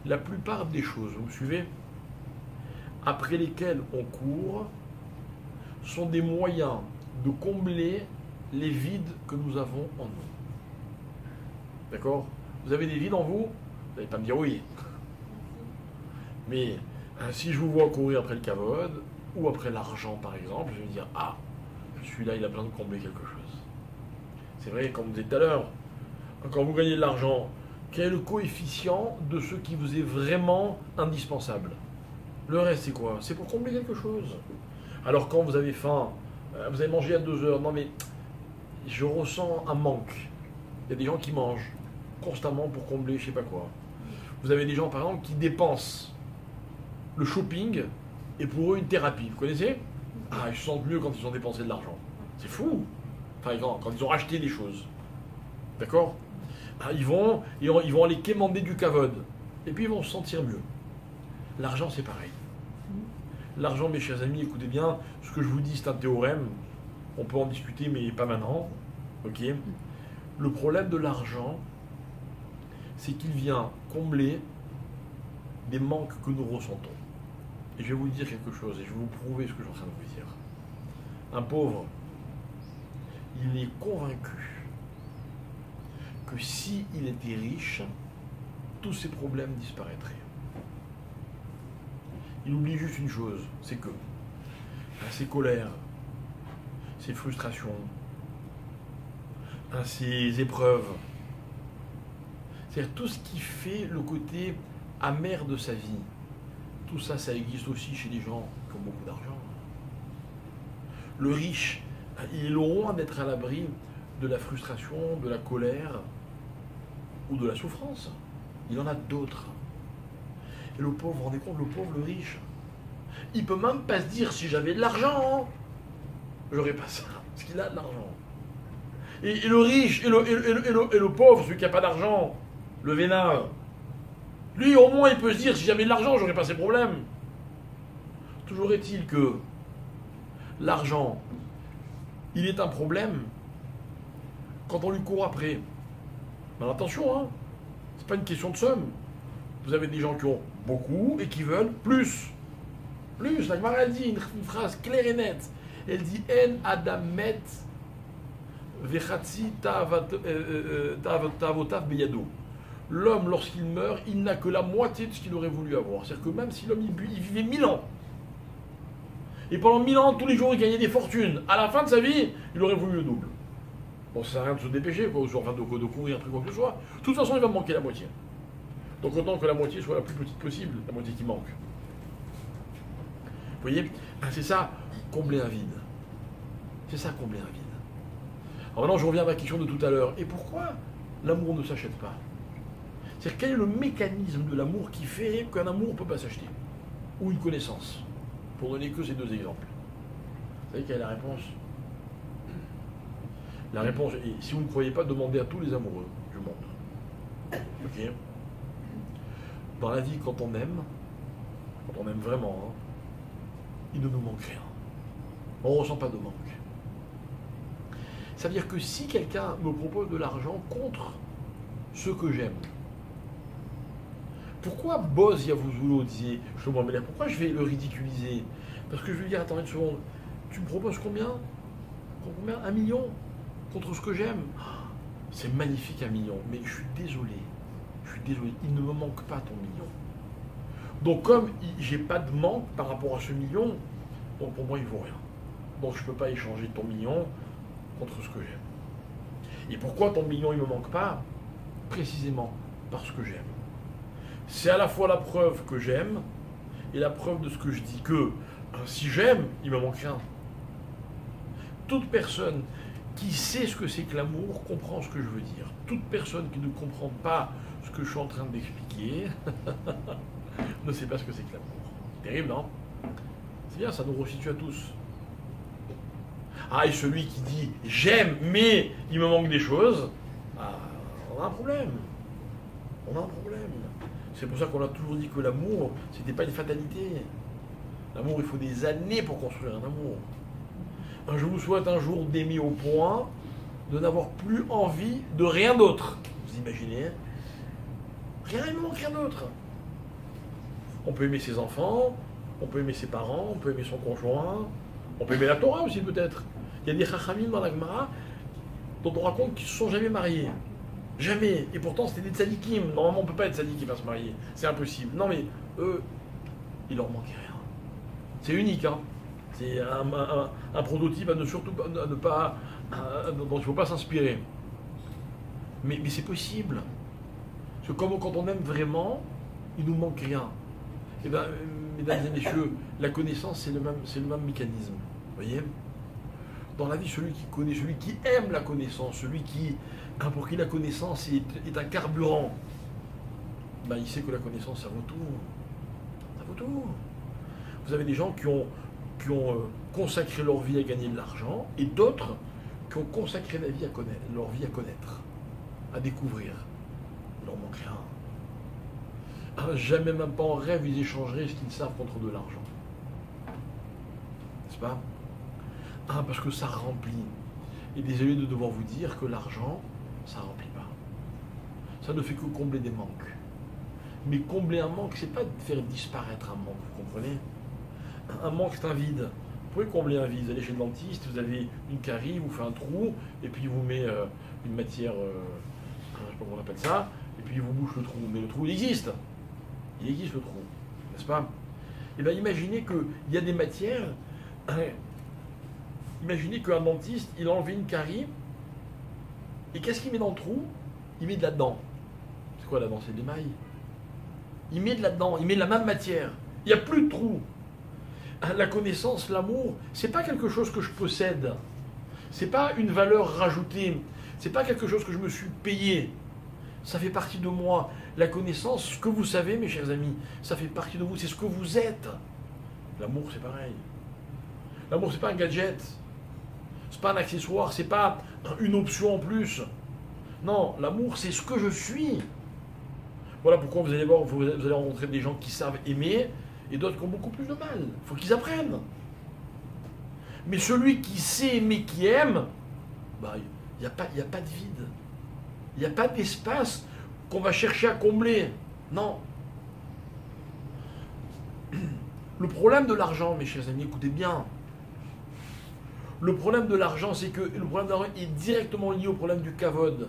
la plupart des choses, vous me suivez, après lesquelles on court, sont des moyens de combler les vides que nous avons en nous. D'accord? Vous avez des vides en vous? Vous n'allez pas me dire oui. Mais si je vous vois courir après le kavod, ou après l'argent par exemple, je vais me dire, ah, celui-là il a besoin de combler quelque chose. C'est vrai, comme vous dites tout à l'heure, quand vous gagnez de l'argent, quel est le coefficient de ce qui vous est vraiment indispensable? Le reste c'est quoi? C'est pour combler quelque chose. Alors quand vous avez faim, vous avez mangé à 2 heures, non mais je ressens un manque. Il y a des gens qui mangent constamment pour combler je sais pas quoi. Vous avez des gens par exemple qui dépensent le shopping est pour eux une thérapie. Vous connaissez? Ah, ils se sentent mieux quand ils ont dépensé de l'argent. C'est fou. Enfin, quand ils ont acheté des choses. D'accord? Ah, ils vont aller quémander du kavod. Et puis ils vont se sentir mieux. L'argent, c'est pareil. L'argent, mes chers amis, écoutez bien, ce que je vous dis, c'est un théorème. On peut en discuter, mais pas maintenant. Ok? Le problème de l'argent, c'est qu'il vient combler des manques que nous ressentons. Et je vais vous dire quelque chose, et je vais vous prouver ce que je suis en train de vous dire. Un pauvre, il est convaincu que s'il était riche, tous ses problèmes disparaîtraient. Il oublie juste une chose, c'est que ses colères, ses frustrations, ses épreuves, c'est-à-dire tout ce qui fait le côté amer de sa vie, tout ça, ça existe aussi chez les gens qui ont beaucoup d'argent. Le riche, il est loin d'être à l'abri de la frustration, de la colère ou de la souffrance. Il en a d'autres. Et le pauvre, vous vous rendez compte, le pauvre, le riche, il peut même pas se dire si j'avais de l'argent, j'aurais pas ça, parce qu'il a de l'argent. Et le riche, et le pauvre, celui qui n'a pas d'argent, le vénard, lui, au moins, il peut se dire, si j'avais de l'argent, j'aurais pas ces problèmes. Toujours est-il que l'argent, il est un problème quand on lui court après. Mais attention, hein, c'est pas une question de somme. Vous avez des gens qui ont beaucoup et qui veulent plus. Plus, la Gemara dit une phrase claire et nette. Elle dit En adam met vechatzi tavotav beyado. L'homme, lorsqu'il meurt, il n'a que la moitié de ce qu'il aurait voulu avoir. C'est-à-dire que même si l'homme il vivait 1000 ans, et pendant 1000 ans, tous les jours, il gagnait des fortunes, à la fin de sa vie, il aurait voulu le double. Bon, ça sert à rien de se dépêcher, quoi, ou enfin de courir après quoi que ce soit. De toute façon, il va me manquer la moitié. Donc autant que la moitié soit la plus petite possible, la moitié qui manque. Vous voyez, c'est ça, combler un vide. C'est ça, combler un vide. Alors maintenant, je reviens à ma question de tout à l'heure. Et pourquoi l'amour ne s'achète pas? C'est-à-dire, quel est le mécanisme de l'amour qui fait qu'un amour ne peut pas s'acheter? Ou une connaissance? Pour donner que ces deux exemples. Vous savez quelle est la réponse? La réponse, et si vous ne croyez pas, demandez à tous les amoureux du monde. Ok? Dans la vie, quand on aime vraiment, hein, il ne nous manque rien. On ne ressent pas de manque. Ça veut dire que si quelqu'un me propose de l'argent contre ce que j'aime, pourquoi Boz Yavuzoulo disait Shlomo Ameler, pourquoi je vais le ridiculiser? Parce que je vais lui dire, attends une seconde, tu me proposes combien? Combien? 1 million contre ce que j'aime? C'est magnifique 1 million, mais je suis désolé, il ne me manque pas ton million. Donc comme j'ai pas de manque par rapport à ce million, donc pour moi il vaut rien. Donc je ne peux pas échanger ton million contre ce que j'aime. Et pourquoi ton million il ne me manque pas? Précisément parce que j'aime. C'est à la fois la preuve que j'aime et la preuve de ce que je dis, que si j'aime, il me manque rien. Toute personne qui sait ce que c'est que l'amour comprend ce que je veux dire. Toute personne qui ne comprend pas ce que je suis en train d'expliquer ne sait pas ce que c'est que l'amour. Terrible, non? C'est bien, ça nous resitue à tous. Ah, et celui qui dit « j'aime, mais il me manque des choses », on a un problème. On a un problème. C'est pour ça qu'on a toujours dit que l'amour, c'était pas une fatalité. L'amour, il faut des années pour construire un amour. Je vous souhaite un jour d'aimer au point de n'avoir plus envie de rien d'autre. Vous imaginez? Rien, il ne manque rien d'autre. On peut aimer ses enfants, on peut aimer ses parents, on peut aimer son conjoint, on peut aimer la Torah aussi peut-être. Il y a des chachamim dans la Gemara dont on raconte qu'ils ne se sont jamais mariés. Jamais. Et pourtant c'était des tzadikim. Normalement on ne peut pas être tzadik à se marier. C'est impossible. Non mais eux, il leur manquait rien. C'est unique, hein. C'est un prototype à ne surtout pas, dont il ne faut pas s'inspirer. Mais c'est possible. Parce que comme quand on aime vraiment, il ne nous manque rien. Et bien, mesdames et messieurs, la connaissance, c'est le même mécanisme. Vous voyez? Dans la vie, celui qui connaît, celui qui aime la connaissance, celui pour qui la connaissance est un carburant, ben, il sait que la connaissance, ça vaut tout. Ça vaut tout. Vous avez des gens qui ont consacré leur vie à gagner de l'argent, et d'autres qui ont consacré leur vie à connaître, à découvrir. Il leur manque rien. Jamais, même pas en rêve, ils échangeraient ce qu'ils savent contre de l'argent. N'est-ce pas? Parce que ça remplit. Et désolé de devoir vous dire que l'argent, ça ne remplit pas. Ça ne fait que combler des manques. Mais combler un manque, c'est pas de faire disparaître un manque, vous comprenez? Un manque, c'est un vide. Vous pouvez combler un vide. Vous allez chez le dentiste, vous avez une carie, vous faites un trou, et puis il vous met une matière, je ne sais pas comment on appelle ça, et puis il vous bouche le trou. Mais le trou, il existe. Il existe le trou, n'est-ce pas? Et bien imaginez qu'il y a des matières. Imaginez qu'un dentiste, il a enlevé une carie, et qu'est-ce qu'il met dans le trou? Il met de la dent. C'est quoi la dent? C'est de l'émail. Il met de la dent, il met de la même matière. Il n'y a plus de trou. La connaissance, l'amour, c'est pas quelque chose que je possède. C'est pas une valeur rajoutée. C'est pas quelque chose que je me suis payé. Ça fait partie de moi. La connaissance, ce que vous savez, mes chers amis, ça fait partie de vous. C'est ce que vous êtes. L'amour, c'est pareil. L'amour, c'est pas un gadget. C'est pas un accessoire. C'est pas une option en plus. Non, l'amour, c'est ce que je suis. Voilà pourquoi vous allez voir, vous allez rencontrer des gens qui savent aimer et d'autres qui ont beaucoup plus de mal. Il faut qu'ils apprennent. Mais celui qui sait aimer, qui aime, bah, il n'y a pas de vide. Il n'y a pas d'espace qu'on va chercher à combler. Non. Le problème de l'argent, mes chers amis, écoutez bien. Le problème de l'argent, c'est que le problème de l'argent est directement lié au problème du kavod.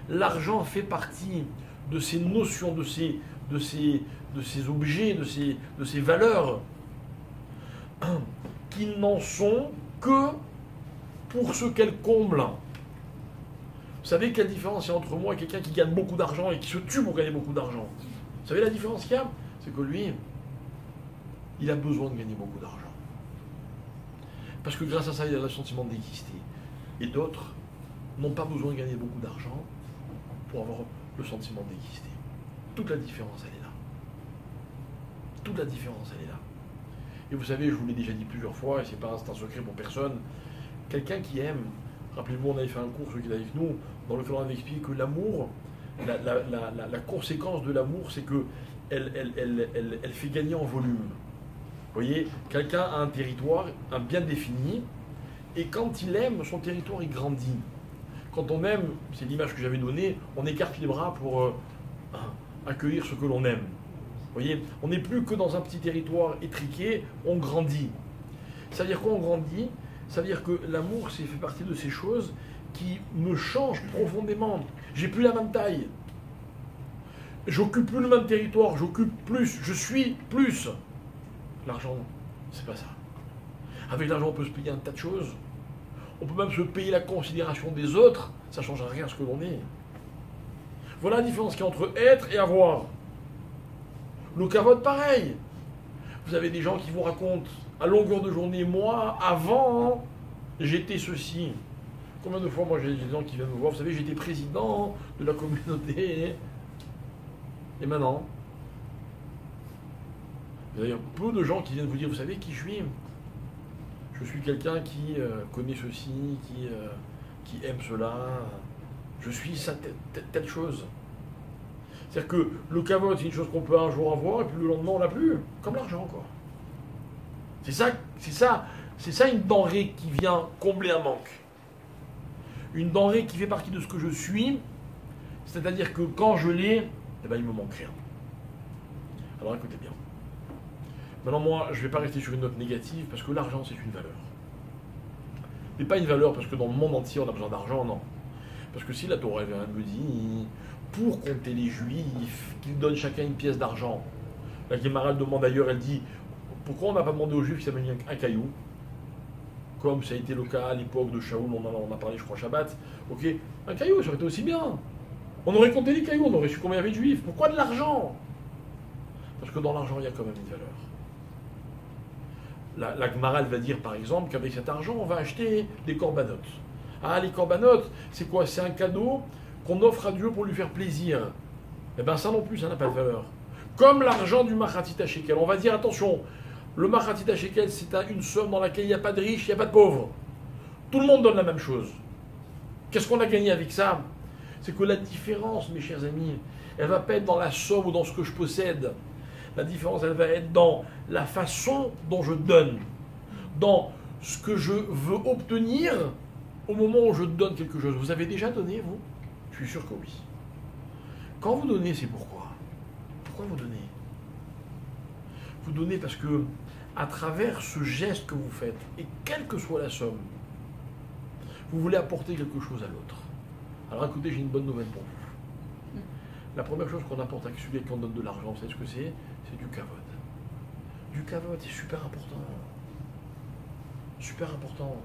L'argent fait partie de ces notions, de ces objets, de ces valeurs qui n'en sont que pour ce qu'elles comblent. Vous savez quelle différence il y a entre moi et quelqu'un qui gagne beaucoup d'argent et qui se tue pour gagner beaucoup d'argent? Vous savez la différence qu'il y a? C'est que lui, il a besoin de gagner beaucoup d'argent. Parce que grâce à ça, il a le sentiment d'exister. Et d'autres n'ont pas besoin de gagner beaucoup d'argent pour avoir le sentiment d'exister. Toute la différence, elle est là. Toute la différence, elle est là. Et vous savez, je vous l'ai déjà dit plusieurs fois, et c'est un secret pour personne, quelqu'un qui aime, rappelez-vous, on avait fait un cours, ceux qui étaient avec nous, dans lequel on avait expliqué que l'amour, la conséquence de l'amour, c'est que elle fait gagner en volume. Vous voyez, quelqu'un a un territoire bien défini, et quand il aime, son territoire, il grandit. Quand on aime, c'est l'image que j'avais donnée, on écarte les bras pour accueillir ce que l'on aime. Vous voyez, on n'est plus que dans un petit territoire étriqué, on grandit. Ça veut dire quoi, on grandit? Ça veut dire que l'amour, c'est fait partie de ces choses qui me changent profondément. J'ai plus la même taille. J'occupe plus le même territoire, j'occupe plus, je suis plus. L'argent, c'est pas ça. Avec l'argent, on peut se payer un tas de choses. On peut même se payer la considération des autres. Ça ne change rien à ce que l'on est. Voilà la différence qu'il y a entre être et avoir. Le kavod, pareil. Vous avez des gens qui vous racontent à longueur de journée, moi, avant, j'étais ceci. Combien de fois, moi, j'ai des gens qui viennent me voir, vous savez, j'étais président de la communauté. Et maintenant, il y a d'ailleurs peu de gens qui viennent vous dire, vous savez qui je suis? Je suis quelqu'un qui connaît ceci, qui aime cela. Je suis ça, telle chose. C'est-à-dire que le kavod, c'est une chose qu'on peut un jour avoir, et puis le lendemain, on l'a plus. Comme l'argent, quoi. C'est ça une denrée qui vient combler un manque. Une denrée qui fait partie de ce que je suis, c'est-à-dire que quand je l'ai, eh ben, il ne me manque rien. Alors écoutez bien. Maintenant, moi, je ne vais pas rester sur une note négative, parce que l'argent, c'est une valeur. Mais pas une valeur parce que dans le monde entier, on a besoin d'argent, non. Parce que si la Torah vient me dit, pour compter les Juifs, qu'ils donnent chacun une pièce d'argent. La Gemara demande d'ailleurs, elle dit, pourquoi on n'a pas demandé aux Juifs qu'ils amènent un caillou? Comme ça a été le cas à l'époque de Shaoul, on a parlé, je crois, Shabbat. Ok, un caillou, ça aurait été aussi bien. On aurait compté les cailloux, on aurait su combien il y avait de Juifs. Pourquoi de l'argent? Parce que dans l'argent, il y a quand même une valeur. La Gemara va dire par exemple qu'avec cet argent, on va acheter des corbanotes. Ah, les corbanotes, c'est quoi? C'est un cadeau qu'on offre à Dieu pour lui faire plaisir. Eh bien, ça non plus, ça n'a pas de valeur. Comme l'argent du Machatzit Shekel. On va dire, attention, le Machatzit Shekel, c'est une somme dans laquelle il n'y a pas de riches, il n'y a pas de pauvres. Tout le monde donne la même chose. Qu'est-ce qu'on a gagné avec ça? C'est que la différence, mes chers amis, elle ne va pas être dans la somme ou dans ce que je possède. La différence, elle va être dans la façon dont je donne, dans ce que je veux obtenir au moment où je donne quelque chose. Vous avez déjà donné, vous? Je suis sûr que oui. Quand vous donnez, c'est pourquoi? Pourquoi vous donnez? Vous donnez parce que, à travers ce geste que vous faites, et quelle que soit la somme, vous voulez apporter quelque chose à l'autre. Alors écoutez, j'ai une bonne nouvelle pour vous. La première chose qu'on apporte à celui qui en donne de l'argent, vous savez ce que c'est? C'est du kavod. Du kavod, c'est super important. Super important.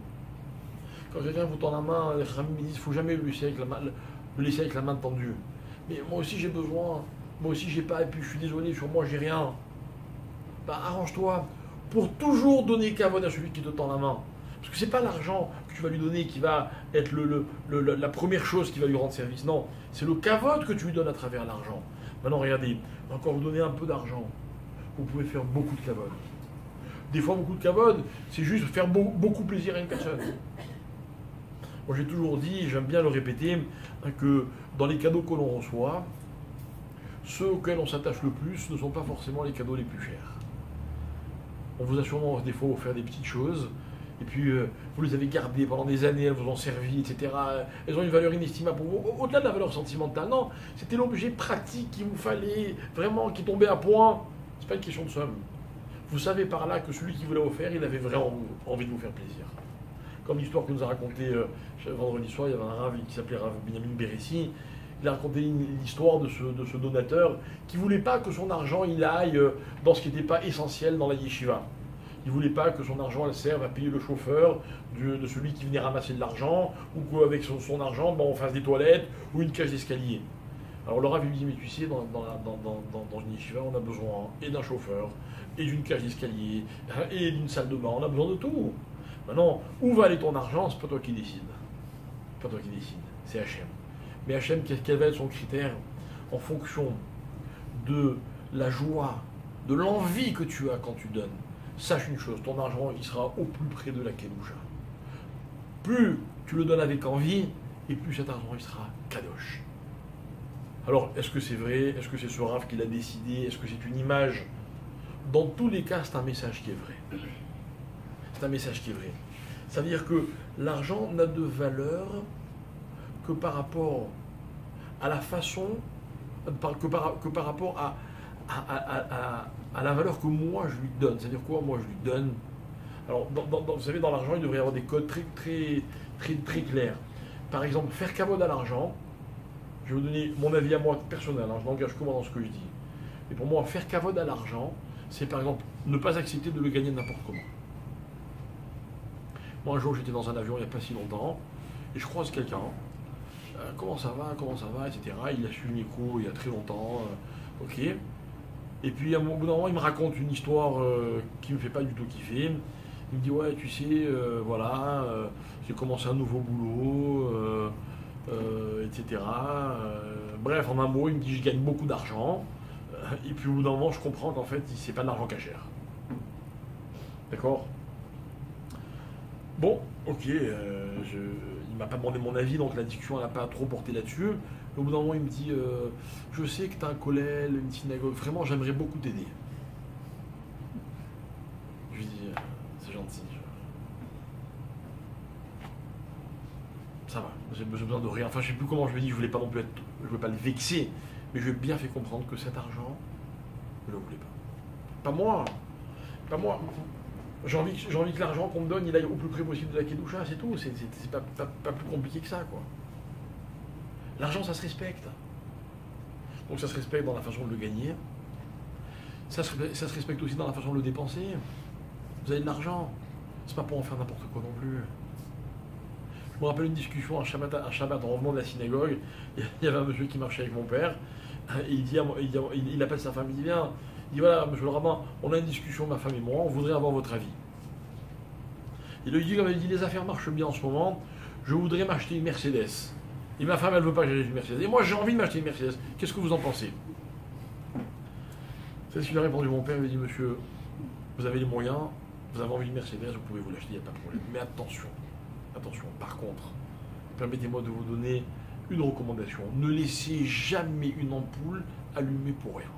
Quand quelqu'un vous tend la main, les Khamim me disent qu'il ne faut jamais le laisser avec la main tendue. Mais moi aussi j'ai besoin, moi aussi j'ai pas, et puis je suis désolé, sur moi j'ai rien. Ben arrange-toi pour toujours donner kavod à celui qui te tend la main. Parce que c'est pas l'argent que tu vas lui donner qui va être la première chose qui va lui rendre service. Non, c'est le kavod que tu lui donnes à travers l'argent. Maintenant, regardez, encore vous donner un peu d'argent, vous pouvez faire beaucoup de kavod. Des fois, beaucoup de kavod, c'est juste faire beaucoup plaisir à une personne. Moi, j'ai toujours dit, j'aime bien le répéter, que dans les cadeaux que l'on reçoit, ceux auxquels on s'attache le plus ne sont pas forcément les cadeaux les plus chers. On vous a sûrement des fois offert des petites choses, et puis vous les avez gardées pendant des années, elles vous ont servi, etc. Elles ont une valeur inestimable pour vous, au-delà de la valeur sentimentale. Non, c'était l'objet pratique qu'il vous fallait, vraiment, qui tombait à point. C'est pas une question de somme. Vous savez par là que celui qui vous l'a offert, il avait vraiment envie de vous faire plaisir. Comme l'histoire que nous a racontée vendredi soir, il y avait un rave qui s'appelait Rav Binyamin Beressi. Il a raconté l'histoire de ce donateur qui ne voulait pas que son argent il aille dans ce qui n'était pas essentiel dans la yeshiva. Il ne voulait pas que son argent elle serve à payer le chauffeur de celui qui venait ramasser de l'argent, ou qu'avec son argent, on fasse des toilettes ou une cage d'escalier. Alors le Rav lui dit, mais tu sais, dans une yeshiva, on a besoin et d'un chauffeur, et d'une cage d'escalier, et d'une salle de bain, on a besoin de tout. Maintenant, où va aller ton argent, c'est pas toi qui décide. C'est pas toi qui décide, c'est Hachem. Mais Hachem, quel va être son critère en fonction de la joie, de l'envie que tu as quand tu donnes. Sache une chose, ton argent, il sera au plus près de la Kedusha. Plus tu le donnes avec envie, et plus cet argent, il sera kadosh. Alors, est-ce que c'est vrai? Est-ce que c'est ce Rav qui l'a décidé? Est-ce que c'est une image? Dans tous les cas, c'est un message qui est vrai. C'est un message qui est vrai. Ça veut dire que l'argent n'a de valeur que par rapport à la façon, que par rapport à la valeur que moi je lui donne. C'est-à-dire quoi, moi je lui donne? Alors, vous savez, dans l'argent, il devrait y avoir des codes très clairs. Par exemple, faire kavod à l'argent, je vais vous donner mon avis à moi personnel, je n'engage que moi dans ce que je dis. Et pour moi, faire kavod à l'argent, c'est par exemple ne pas accepter de le gagner n'importe comment. Moi, un jour, j'étais dans un avion il n'y a pas si longtemps, et je croise quelqu'un. Comment ça va, etc. Il a su le micro il y a très longtemps, ok. Et puis, à un bout d'un moment, il me raconte une histoire qui ne me fait pas du tout kiffer. Il me dit, ouais, tu sais, voilà, j'ai commencé un nouveau boulot, etc. Bref, en un mot, il me dit, je gagne beaucoup d'argent. Et puis, au bout d'un moment, je comprends qu'en fait, c'est pas de l'argent cachère. D'accord? Bon, ok, il m'a pas demandé mon avis, donc la discussion n'a pas trop porté là-dessus. Au bout d'un moment, il me dit, je sais que tu as un kollel, une synagogue, vraiment, j'aimerais beaucoup t'aider. Je lui dis, c'est gentil. Ça va, j'ai besoin de rien. Enfin, je sais plus comment je lui ai dit, je voulais pas non plus je voulais pas le vexer, mais je lui ai bien fait comprendre que cet argent, je ne le voulais pas. Pas moi. J'ai envie que l'argent qu'on me donne, il aille au plus près possible de la Kedusha, c'est tout. C'est pas plus compliqué que ça, quoi. L'argent, ça se respecte. Donc ça se respecte dans la façon de le gagner. Ça se respecte aussi dans la façon de le dépenser. Vous avez de l'argent. C'est pas pour en faire n'importe quoi non plus. Je me rappelle une discussion un Shabbat en revenant de la synagogue. Il y avait un monsieur qui marchait avec mon père. Et il appelle sa femme, il dit, viens. Il dit, voilà, monsieur le rabbin, on a une discussion, ma femme et moi, on voudrait avoir votre avis. Il lui dit, comme il dit, les affaires marchent bien en ce moment, je voudrais m'acheter une Mercedes. Et ma femme, elle ne veut pas que j'achète une Mercedes. Et moi, j'ai envie de m'acheter une Mercedes. Qu'est-ce que vous en pensez? C'est ce qu'il a répondu mon père. Il lui dit, monsieur, vous avez les moyens, vous avez envie d'une Mercedes, vous pouvez vous l'acheter, il n'y a pas de problème. Mais attention, par contre, permettez-moi de vous donner une recommandation. Ne laissez jamais une ampoule allumée pour rien.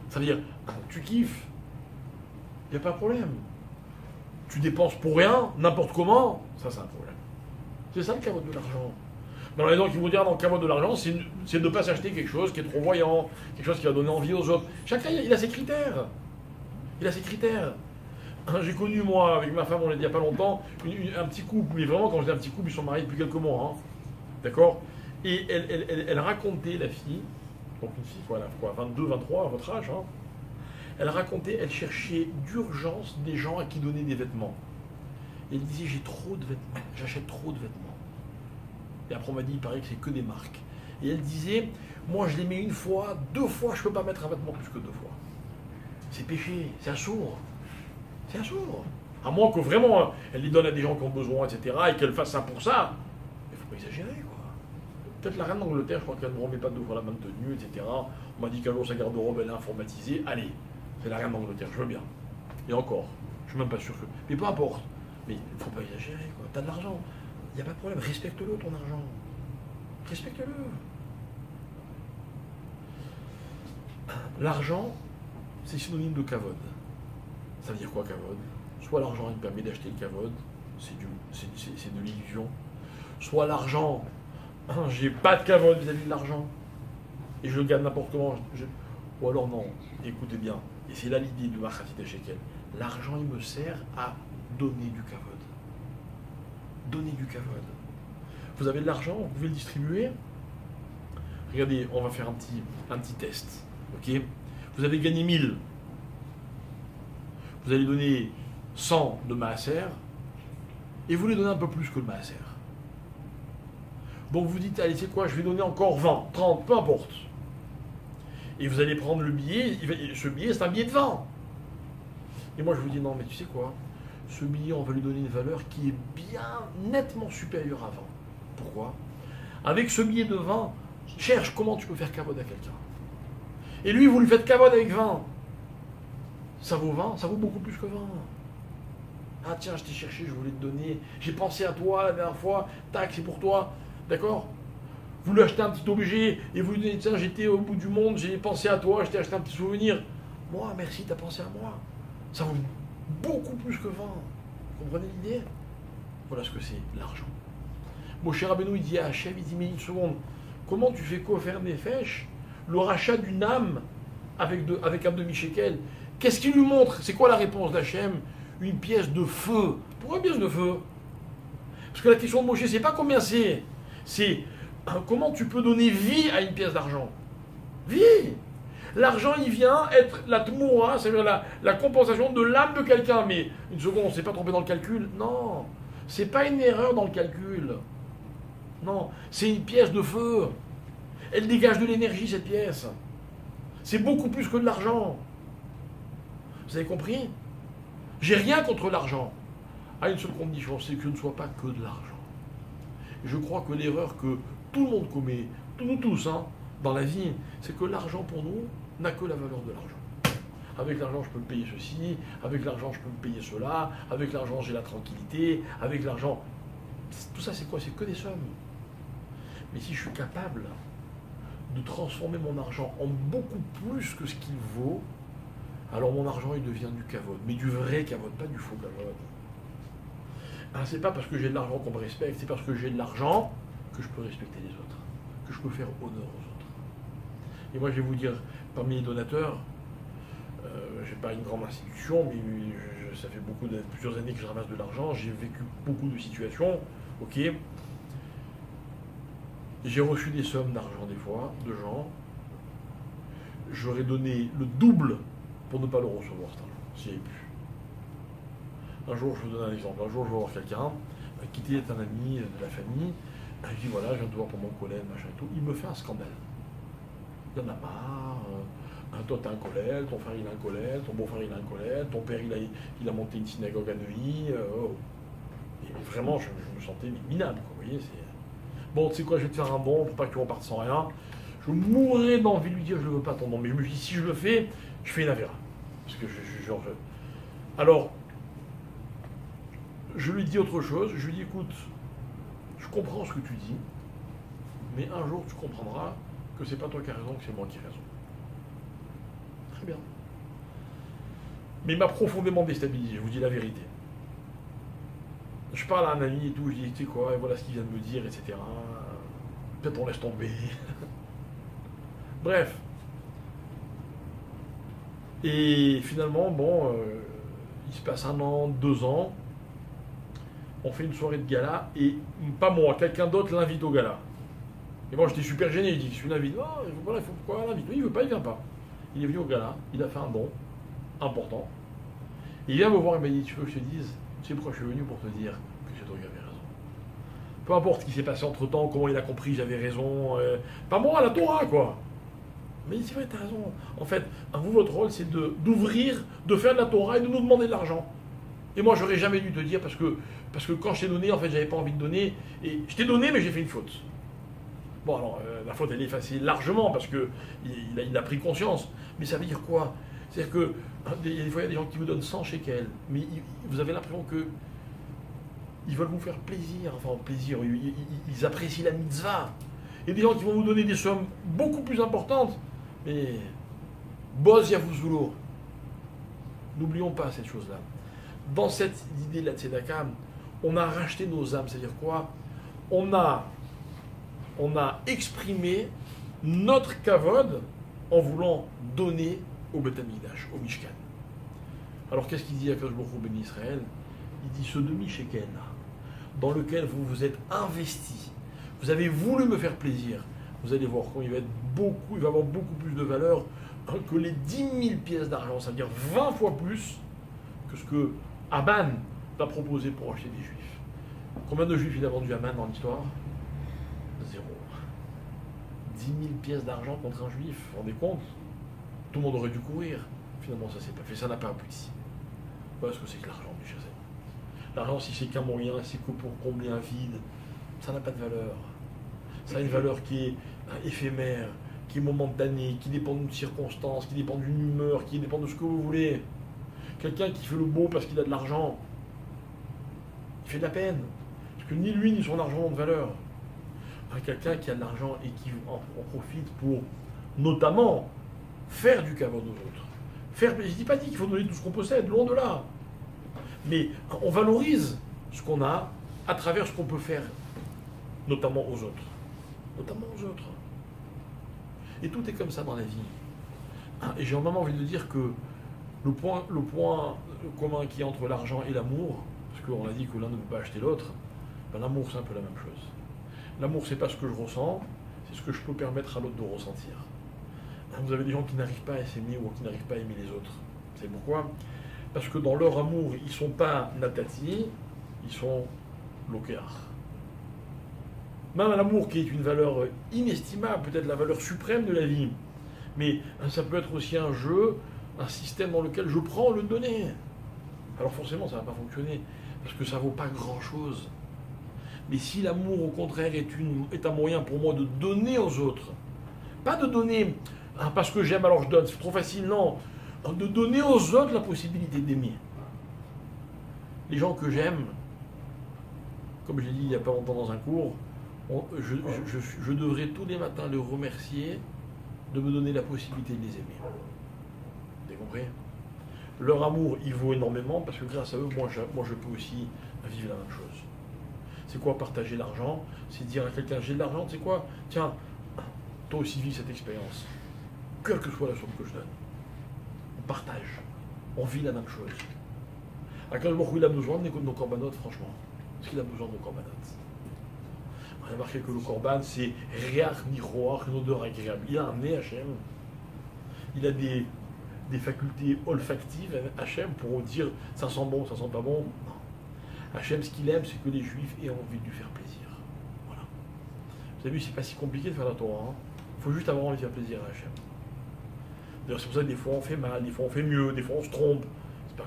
Ça veut dire, tu kiffes, il n'y a pas de problème. Tu dépenses pour rien, n'importe comment, ça c'est un problème. C'est ça le caveau de l'argent. Mais alors les gens qui vont dire, dans le caveau de l'argent, c'est de ne pas s'acheter quelque chose qui est trop voyant, quelque chose qui va donner envie aux autres. Chacun, il a ses critères. J'ai connu, moi, avec ma femme, on l'a dit il n'y a pas longtemps, un petit couple, mais vraiment, quand je dis un petit couple, ils sont mariés depuis quelques mois. D'accord? Et elle racontait, la fille, donc une fille, voilà, quoi, 22, 23, à votre âge, elle racontait, elle cherchait d'urgence des gens à qui donner des vêtements. Et elle disait, j'ai trop de vêtements, j'achète trop de vêtements. Et après on m'a dit, il paraît que c'est que des marques. Et elle disait, moi je les mets une fois, 2 fois, je ne peux pas mettre un vêtement plus que 2 fois. C'est péché, c'est assourd. C'est assourd. À moins que vraiment, elle les donne à des gens qui ont besoin, etc., et qu'elle fasse ça pour ça. Il ne faut pas exagérer, quoi. Peut-être la reine d'Angleterre, je crois qu'elle ne remet pas 2 fois la même tenue, etc. On m'a dit qu'un jour sa garde-robe, elle est informatisée. Allez, c'est la reine d'Angleterre, je veux bien. Et encore, je ne suis même pas sûr que... Mais peu importe. Mais il ne faut pas exagérer, quoi. Tu as de l'argent, il n'y a pas de problème. Respecte-le, ton argent. Respecte-le. L'argent, c'est synonyme de kavod. Ça veut dire quoi kavod? Soit l'argent il me permet d'acheter le kavod, c'est de l'illusion. Soit l'argent, j'ai pas de kavod vis-à-vis de l'argent, et je le gagne n'importe comment. Ou alors non, écoutez bien, et c'est là l'idée de Machatzit Shekel. L'argent il me sert à donner du kavod. Donner du kavod. Vous avez de l'argent, vous pouvez le distribuer. Regardez, on va faire un petit test. Ok? Vous avez gagné 1000. Vous allez donner 100 de maaser, et vous voulez donner un peu plus que le maaser. Donc vous dites, allez, c'est quoi, je vais donner encore 20, 30, peu importe. Et vous allez prendre le billet, ce billet c'est un billet de 20. Et moi je vous dis, non mais tu sais quoi, ce billet on va lui donner une valeur qui est bien nettement supérieure à 20. Pourquoi? Avec ce billet de 20, cherche comment tu peux faire kavod à quelqu'un. Et lui, vous lui faites kavod avec 20. Ça vaut 20, ça vaut beaucoup plus que 20. Ah tiens, je t'ai cherché, je voulais te donner, j'ai pensé à toi la dernière fois, tac, c'est pour toi, d'accord? Vous lui achetez un petit objet et vous lui dites, tiens, j'étais au bout du monde, j'ai pensé à toi, je t'ai acheté un petit souvenir. Moi, merci, t'as pensé à moi. Ça vaut beaucoup plus que 20. Vous comprenez l'idée? Voilà ce que c'est, l'argent. Moshe Rabbeinu, il dit à Hachem, il dit, mais une seconde, comment tu fais kofer nefesh, le rachat d'une âme avec un demi-shekel? Qu'est-ce qu'il lui montre? C'est quoi la réponse d'Hachem? Une pièce de feu. Pourquoi une pièce de feu? Parce que la question de Moshe, c'est pas combien c'est. C'est comment tu peux donner vie à une pièce d'argent. Vie. L'argent, il vient être la tmoura, c'est-à-dire la compensation de l'âme de quelqu'un. Mais une seconde, on ne s'est pas trompé dans le calcul? Non. C'est pas une erreur dans le calcul. Non. C'est une pièce de feu. Elle dégage de l'énergie, cette pièce. C'est beaucoup plus que de l'argent. Vous avez compris? J'ai rien contre l'argent. À une seule condition, c'est que ce ne soit pas que de l'argent. Et je crois que l'erreur que tout le monde commet, nous tous, hein, dans la vie, c'est que l'argent pour nous n'a que la valeur de l'argent. Avec l'argent, je peux me payer ceci, avec l'argent, je peux me payer cela, avec l'argent, j'ai la tranquillité, avec l'argent... Tout ça, c'est quoi? C'est que des sommes. Mais si je suis capable de transformer mon argent en beaucoup plus que ce qu'il vaut, alors mon argent, il devient du kavod. Mais du vrai kavod, pas du faux kavod. Hein, c'est pas parce que j'ai de l'argent qu'on me respecte, c'est parce que j'ai de l'argent que je peux respecter les autres, que je peux faire honneur aux autres. Et moi, je vais vous dire, parmi les donateurs, j'ai pas une grande institution, mais ça fait plusieurs années que je ramasse de l'argent, j'ai vécu beaucoup de situations, ok. J'ai reçu des sommes d'argent des fois, de gens, j'aurais donné le double pour ne pas le recevoir, cet argent, s'il n'y avait plus. Un jour, je vous donne un exemple, un jour je vais voir quelqu'un, qui était un ami de la famille, je dis voilà, je viens te voir pour mon collègue, machin et tout, il me fait un scandale. Il y en a marre, toi t'as un collègue, ton frère il a un collègue, ton beau-frère il a un collègue, ton père il a monté une synagogue à Neuilly, et vraiment je me sentais minable, quoi, vous voyez, c'est... Bon, tu sais quoi, je vais te faire un don pour pas que tu repartes sans rien. Je mourrais d'envie de lui dire je ne veux pas ton don, mais je me dis si je le fais, je fais une avéra. Parce que Alors, je lui dis autre chose, je lui dis écoute, je comprends ce que tu dis, mais un jour tu comprendras que c'est pas toi qui as raison, que c'est moi qui ai raison. Très bien. Mais il m'a profondément déstabilisé, je vous dis la vérité. Je parle à un ami et tout, je dis tu sais quoi, et voilà ce qu'il vient de me dire, etc. Peut-être on laisse tomber. Bref. Et finalement, bon, il se passe 1 an, 2 ans, on fait une soirée de gala, et pas moi, quelqu'un d'autre l'invite au gala. Et moi j'étais super gêné, il dit, je suis l'invite. Oh, voilà, il faut pourquoi l'invite? Oui, il veut pas, il vient pas. Il est venu au gala, il a fait un don important. Et il vient me voir et m'a dit, tu veux que je te dise, tu sais pourquoi je suis venu? Pour te dire que c'est toi qui avais raison. Peu importe ce qui s'est passé entre temps, comment il a compris, j'avais raison. Pas moi, la Torah, quoi. Mais c'est vrai, t'as raison. En fait, vous, votre rôle, c'est d'ouvrir, de faire de la Torah et de nous demander de l'argent. Et moi, j'aurais jamais dû te dire, parce que quand je t'ai donné, en fait, j'avais pas envie de donner. Et je t'ai donné, mais j'ai fait une faute. Bon, alors, la faute, elle est effacée largement, parce qu'il a pris conscience. Mais ça veut dire quoi? C'est-à-dire que, des fois, il y a des gens qui vous donnent 100 shekels, mais vous avez l'impression que ils veulent vous faire plaisir, enfin, plaisir, ils apprécient la mitzvah. Et des gens qui vont vous donner des sommes beaucoup plus importantes, mais Boz Yavuzoulo, N'oublions pas cette chose-là. Dans cette idée de la tzedaka, on a racheté nos âmes, c'est-à-dire quoi? On a exprimé notre kavod en voulant donner au Beth Amikdash, au Mishkan. Alors qu'est-ce qu'il dit à Akadosh Baruch Hu béni Israël? Il dit ce demi-shekel dans lequel vous vous êtes investi, vous avez voulu me faire plaisir, vous allez voir comment il va avoir beaucoup plus de valeur que les 10 000 pièces d'argent, c'est-à-dire 20 fois plus que ce que Aman va proposer pour acheter des juifs. Combien de juifs il a vendu Aman dans l'histoire? 0. 10 000 pièces d'argent contre un juif, vous vous rendez compte? Tout le monde aurait dû courir. Finalement, ça s'est pas fait, ça n'a pas abouti. Voilà ce que c'est que l'argent du Chazé. L'argent, si c'est qu'un moyen, c'est que pour combler un vide, ça n'a pas de valeur. Ça a une valeur qui est éphémère, qui est momentanée, qui dépend d'une circonstance, qui dépend d'une humeur, qui dépend de ce que vous voulez. Quelqu'un qui fait le beau parce qu'il a de l'argent, il fait de la peine. Parce que ni lui ni son argent n'ont de valeur. Quelqu'un qui a de l'argent et qui en profite pour, notamment, faire du kavod aux autres. Je ne dis pas qu'il faut donner tout ce qu'on possède, loin de là. Mais on valorise ce qu'on a à travers ce qu'on peut faire, notamment aux autres. Notamment aux autres. Et tout est comme ça dans la vie. Et j'ai vraiment envie de dire que le point commun qui est entre l'argent et l'amour, parce qu'on a dit que l'un ne peut pas acheter l'autre, ben l'amour c'est un peu la même chose. L'amour c'est pas ce que je ressens, c'est ce que je peux permettre à l'autre de ressentir. Vous avez des gens qui n'arrivent pas à s'aimer ou qui n'arrivent pas à aimer les autres. Vous savez pourquoi? Parce que dans leur amour, ils ne sont pas natati, ils sont lokéar. Même l'amour qui est une valeur inestimable, peut-être la valeur suprême de la vie, mais ça peut être aussi un jeu, un système dans lequel je prends le donner. Alors forcément, ça ne va pas fonctionner, parce que ça ne vaut pas grand-chose. Mais si l'amour, au contraire, est un moyen pour moi de donner aux autres, pas de donner parce que j'aime alors je donne, c'est trop facile, non. De donner aux autres la possibilité d'aimer. Les gens que j'aime, comme j'ai dit il n'y a pas longtemps dans un cours, je devrais tous les matins les remercier de me donner la possibilité de les aimer. Vous avez compris? Leur amour, il vaut énormément parce que grâce à eux, moi je peux aussi vivre la même chose. C'est quoi partager l'argent? C'est dire à quelqu'un j'ai de l'argent, c'est quoi? Tiens, toi aussi vis cette expérience. Quelle que soit la somme que je donne. On partage. On vit la même chose. À quel moment il a besoin de nos corbanotes, franchement? Est-ce qu'il a besoin de nos corbanotes? On a remarqué que le corban, c'est réach miroir, une odeur agréable. Il a un nez, Hachem. Il a des facultés olfactives, Hachem, pour dire ça sent bon, ça sent pas bon. Non. Hachem, ce qu'il aime, c'est que les Juifs aient envie de lui faire plaisir. Voilà. Vous avez vu, c'est pas si compliqué de faire la Torah. Il faut juste avoir envie de faire plaisir à Hachem. D'ailleurs, c'est pour ça que des fois on fait mal, des fois on fait mieux, des fois on se trompe. C'est pas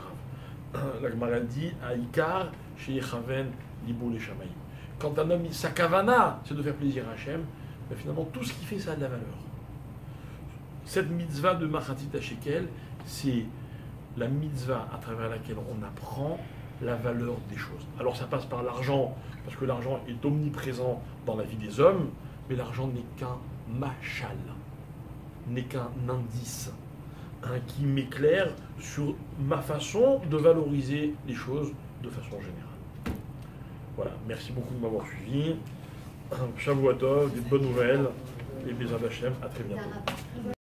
grave. La Gemara dit Aïkar, chez Yechaven, Libo les Shamaïm. Quand un homme, sa kavana, c'est de faire plaisir à Hachem, ben finalement tout ce qu'il fait, ça a de la valeur. Cette mitzvah de Machatit HaShekel, c'est la mitzvah à travers laquelle on apprend la valeur des choses. Alors ça passe par l'argent, parce que l'argent est omniprésent dans la vie des hommes, mais l'argent n'est qu'un machal, n'est qu'un indice qui m'éclaire sur ma façon de valoriser les choses de façon générale. Voilà, merci beaucoup de m'avoir suivi. Shavuot Tov, des bonnes nouvelles, et Bezrat Hashem, à très bientôt.